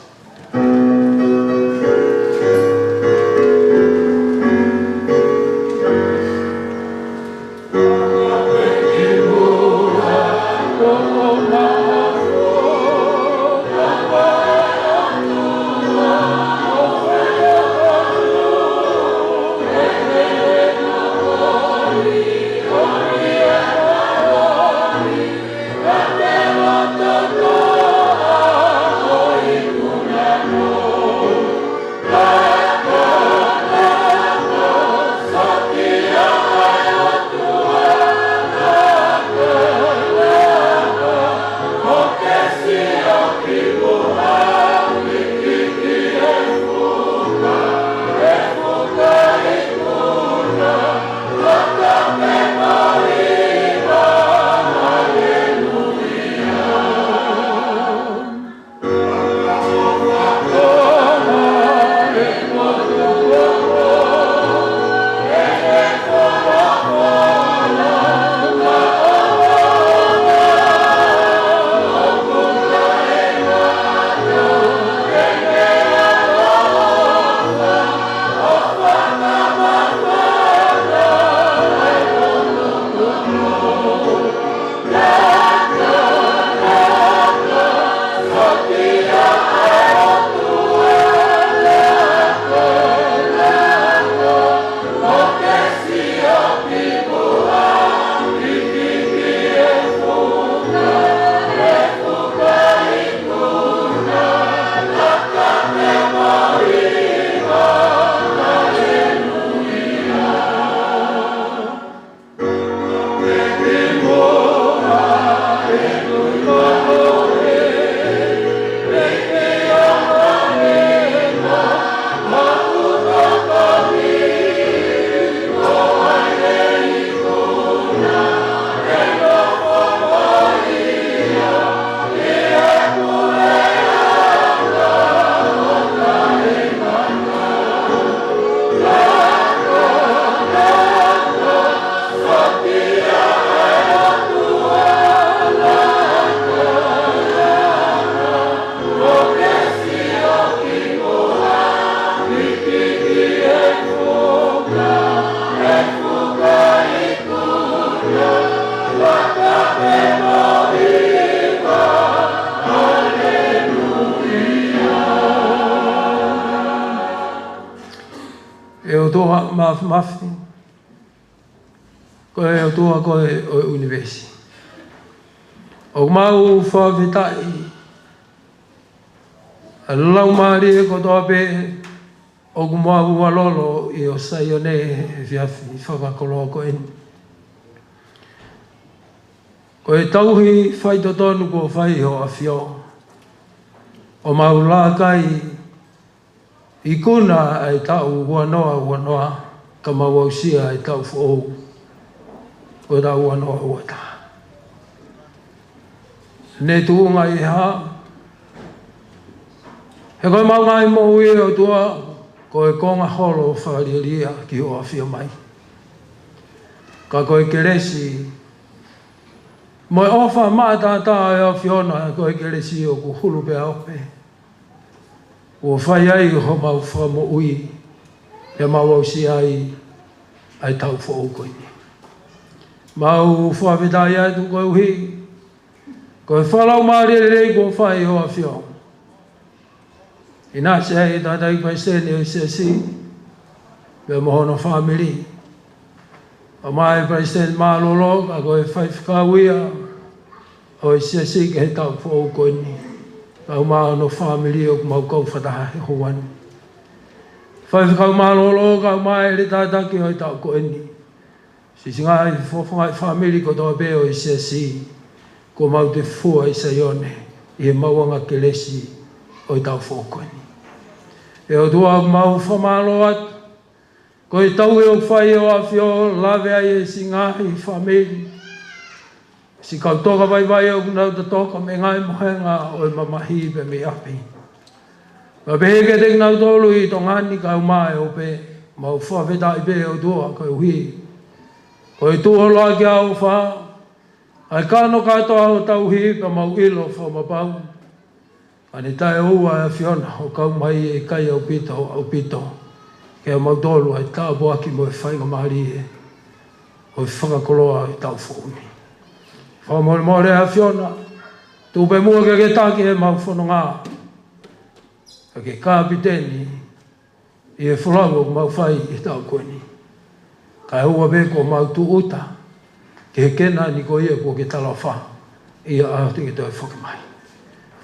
toa mafi. Ko e toa ko e universi. O mau whawhetai. A lau maari ko toa pe o mau alolo i o sai o ne e whiawhi whakakoloa ko eni. Ko e tauhi whai to tonu ko whai ho a whio. O mau la kai i kuna ai tau uanoa ka mau au sia ai tau whou. O tau uanoa uata. Ne tuunga i ha. He koe mau ngai mo ui o tua ko e konga holo whariria ki o a whio mai. Ka koe keresi mo e ofa mātata e a whiona koe keresi o ku hulu pe aupe. O whai ai ho mau whamo ui, e mau au si ai tau whao koini. Mau whawhetai ai tu koe uhi, koe whalau maari rei ko whai ho a whio. I nā se ai tātai koe sene o se si, me mohono whamiri. O mai President Malolo, ka koe whai whakawia, o i se si ke he tau whao koini. Kau maano whamiri o mau kau whataha he hoani. Whai kau malolo, kau mai re tātaki o i tau ko eni. Si singa i whawhai whamiri ko toa beo i se si, ko mau te fua i se ione, i he mauanga ke lesi o i tau whokoni. E o tua mau whamalo atu, ko i tau e o whai o a whio, lawe ai e singa i whamiri. Si kau toka vai o kunau ta toka me ngai mohenga o i mamahi pe me api. Ka peheke te kunau tolu i tongani kau mai o pe, mau whawheta i pe o tua kau hui. Ko i tuho loa ki au wha, ai kano katoa o tau hi pa mau ilo whamapau. Ani tae ua e whiona o kau mai e kai au pito. Kea mau tolu ai tāpua ki mo e whainga maari e, o i whakakoloa i tau whaumi. Whamore more a whiona, tūpe mua ke tāki he mau whanonga. Ka ke kāpiteni, i e whulau o mau whai i tau koeni. Ka hua be ko mau tu uta, ke he kena ni ko ia ko ke tala wha, i a ahoti ke toi whakimai.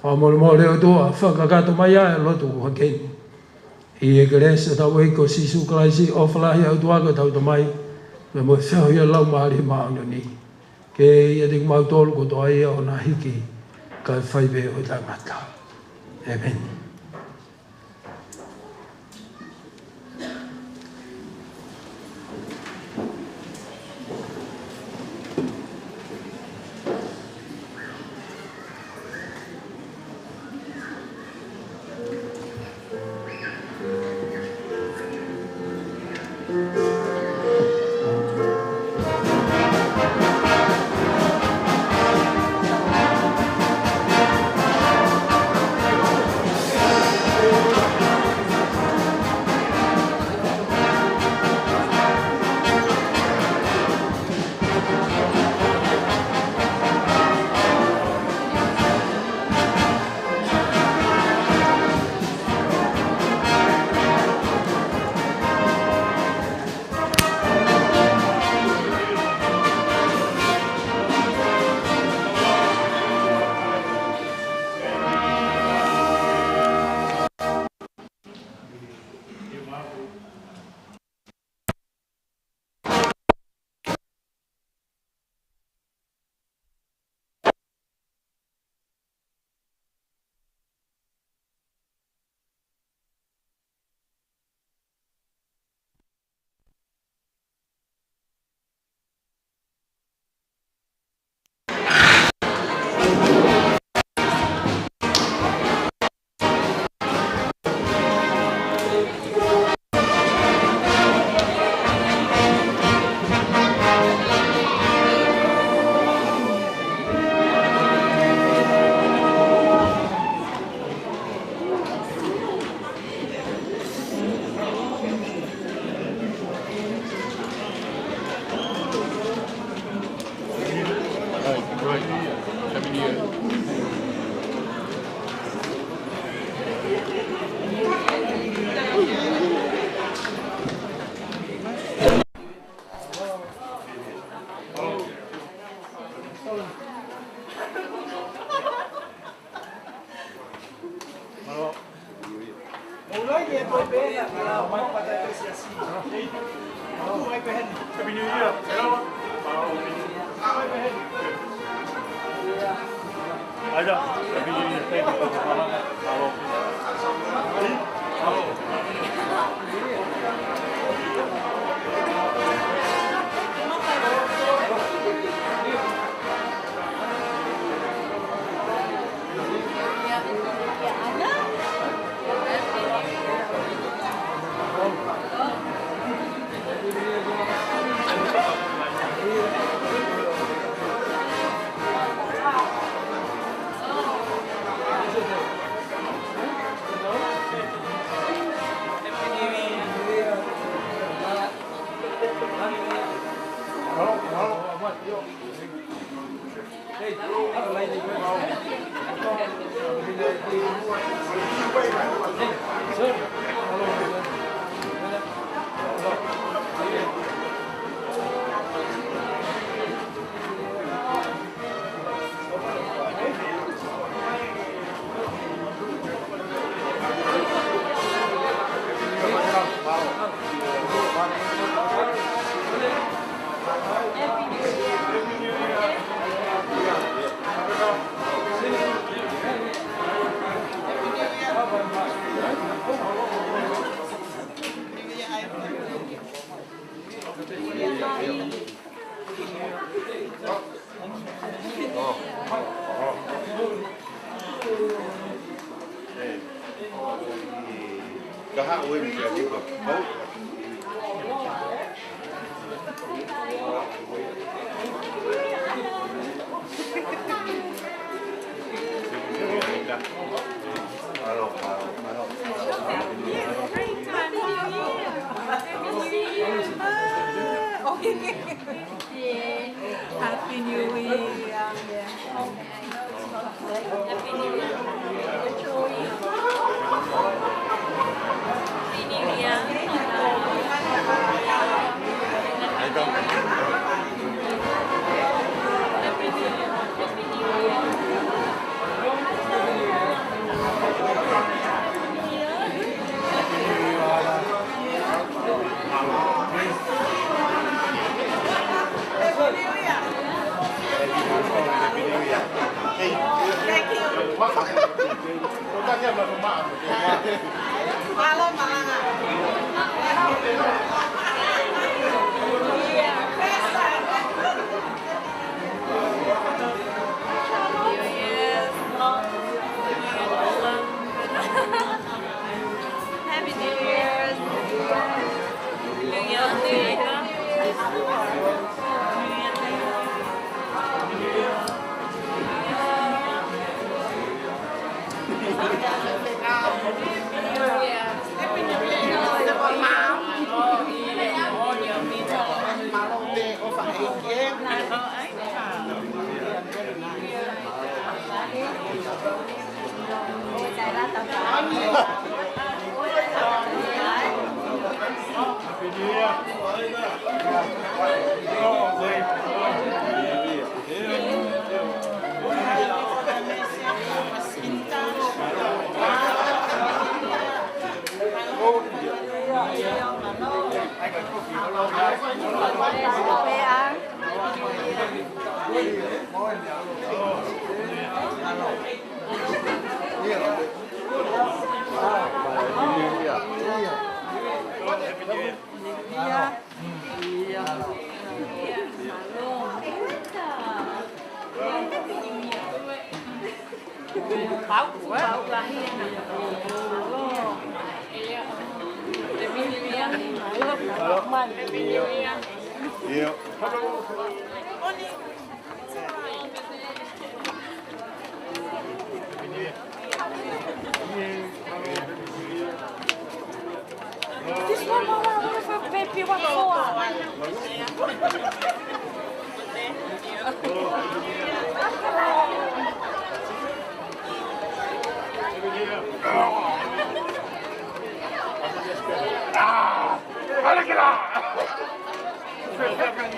Whamore more o tua, whakakato mai a e lotu ko hakeni. I e kerese tau eiko sisu kalaisi o whalahi au tuaka tau tamai, me mo whio ia lau maari maano ni. Ke ia te kumau tolu ko toa ia o nā hiki kai whaibe o tangata. Amen. Happy New Year. Ada. Happy New Year. Thank you for Malanga. Happy New Year.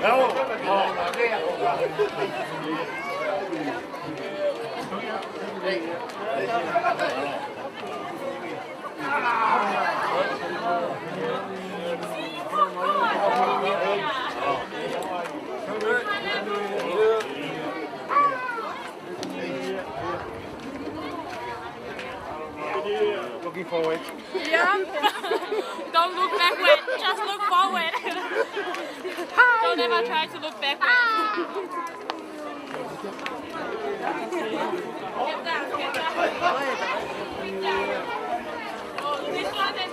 No. looking forward. Yeah. Don't look backward, just look forward. Don't ever try to look backward. Get down, get down. Get down. Oh, this one is...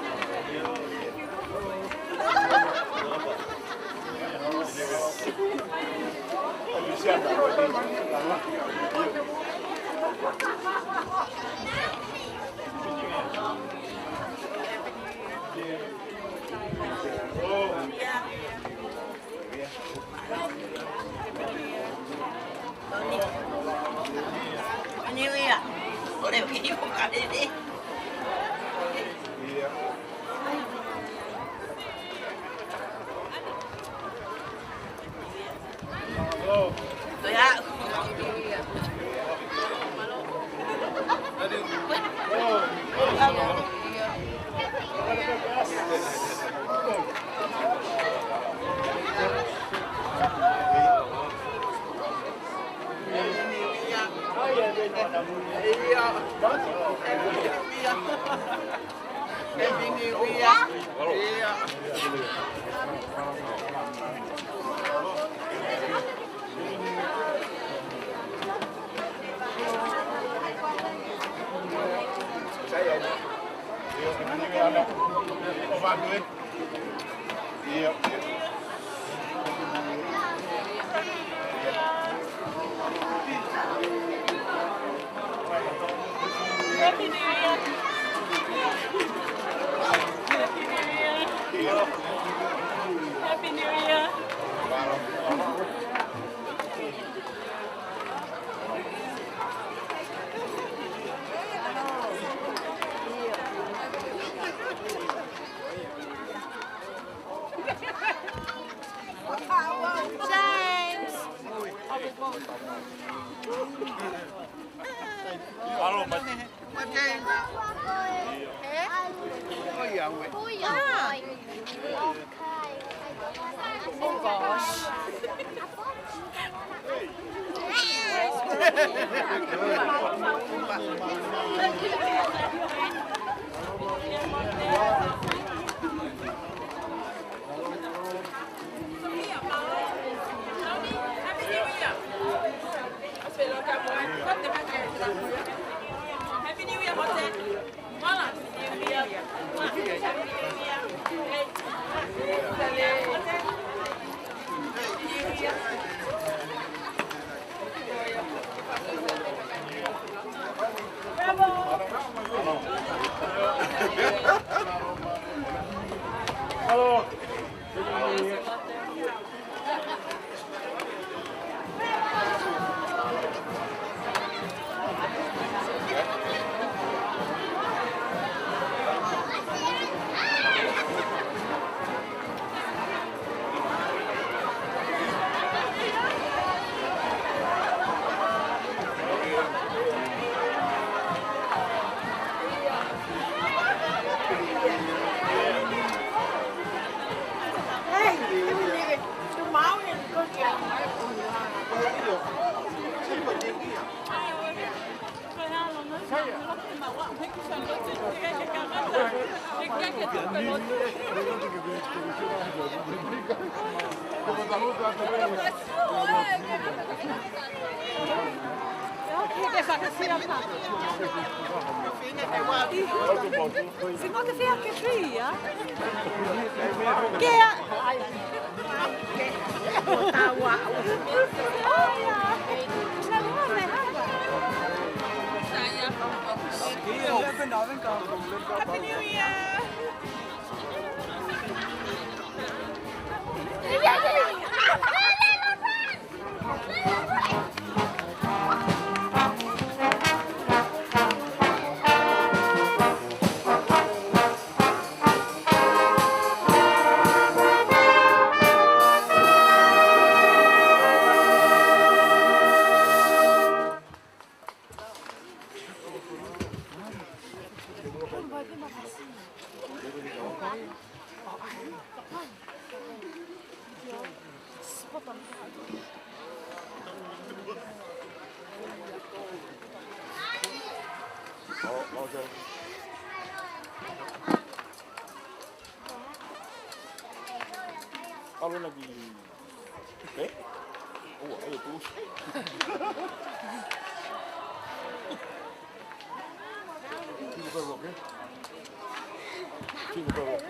Happy New Year. Happy New Year. James. Oh gosh. Happy New Year, Jose. Hola. New Year. Happy New Year. Hello. C'est moi qui fais un café, hein? Kaya. Happy New Year! Kalau lagi, oh ayo terus. Cuba berok ya. Cuba berok.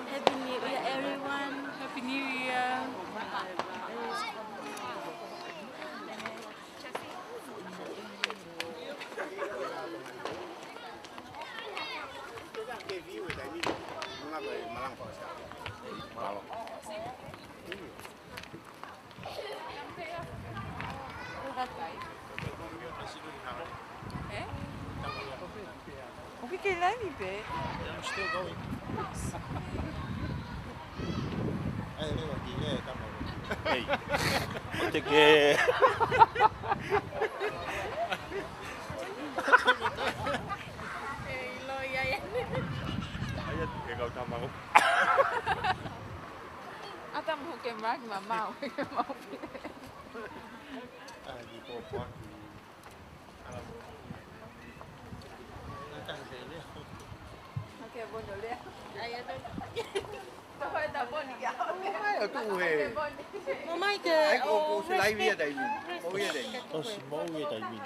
Happy New Year, everyone. Happy New Year. We can let me bit. I'm still going. Hey, ote ke. Ayat ke kau tak mau. Ata mo ke mag mama, ke mau. Di popot. Okay, bueno le. Ayat. Thôi ta bon ya. Ai tu he. Mamai ke. Ai ko selai dia dai ni. Ko dia dai. Oh, si mau ye tai min.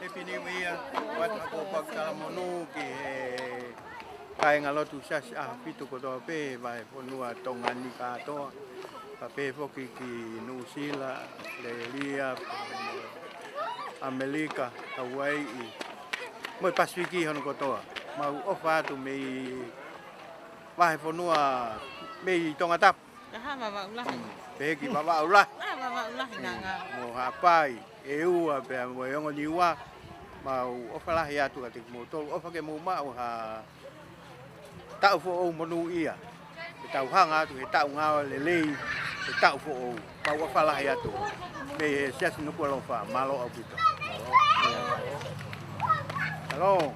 Happy New Year. Wat ako pagkalamonu ki kai ngalo tu sa pitu ko do pe vai ponua Tonga ni ka to. Pape foki ki New Zealand, Australia, Amerika, Hawaii. Moi Pasifiki hono ko toa. Mau ofa tu me vai ponua me Tonga tap. Ha mama ulah. Pe ki baba ulah. Mama ulah nanga. Mo hapai eu a pe mo yongo niwa. Mau ofa lah ya tu ka tik motor ofa ke mo ma ha. Tau fo o monu ia. Tau hanga tu tau nga lele. Tau fo o. Pau ofa lah ya tu. Me sia Nuku'alofa malo au pito. Halo.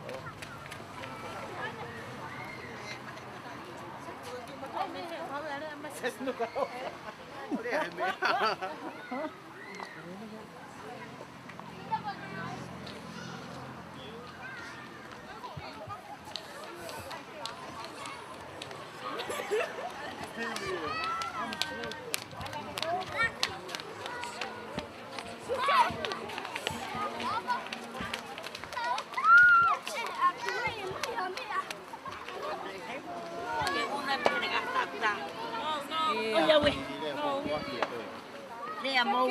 Lea mau.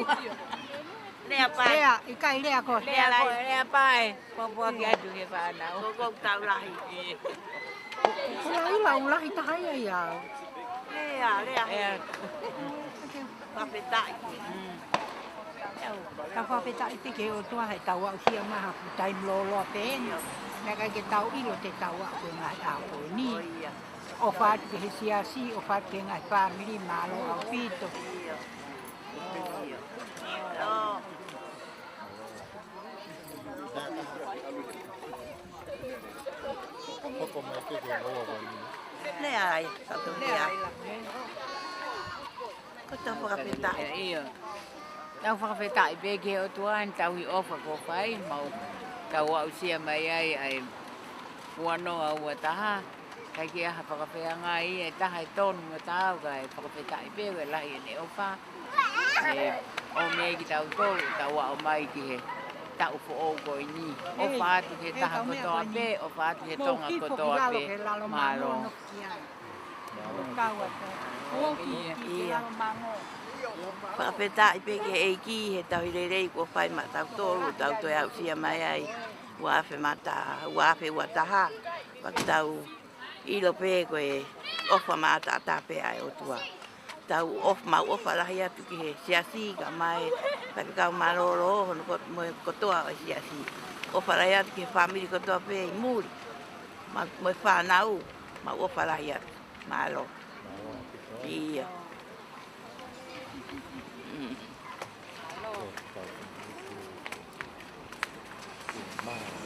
Lea pai. Lea, ikai lea ko. Lea pai. Popo ki adu ke pana. Popo tau lahi. Ulah ulah ta haya ya. Lea. Papetai. Ta papetai te ke o tua he tau au sia maha putai lolo pen. Na ka ke tau ilo te tau au ngai au ni. O fa ke sia si o fa ke ngai family malo au pito. Lea ai, satu lea. Kau tahu whakawheta? Iya. Tau whakawheta I beke o tuan, tau I ofa ko whai, mau tau au sia mai ai puano au ataha. Kai ki aha whakawhea I e taha I tonu o tau kai whakawheta I beke lahi ne ofa. O me ki tau tolu, tau au mai ki he. Tau fo o ko ni o fa tu ke taha ko to ape o fa tu ke tonga ko to ape malo ia pa pe ta I pe ke e ki he tau I rei ko fai ma tau tolu tau to au sia mai ai wa fe mata wa fe wa taha pa tau I lo pe ko e o fa mata ta pe ai o tua tau of mau of ala ia tu ki sia si ka mai pa ka malolo no ko mo ko to sia si of ala ia ki family ko to pe muri ma mo fa nau ma of ala ia malo ia Malo.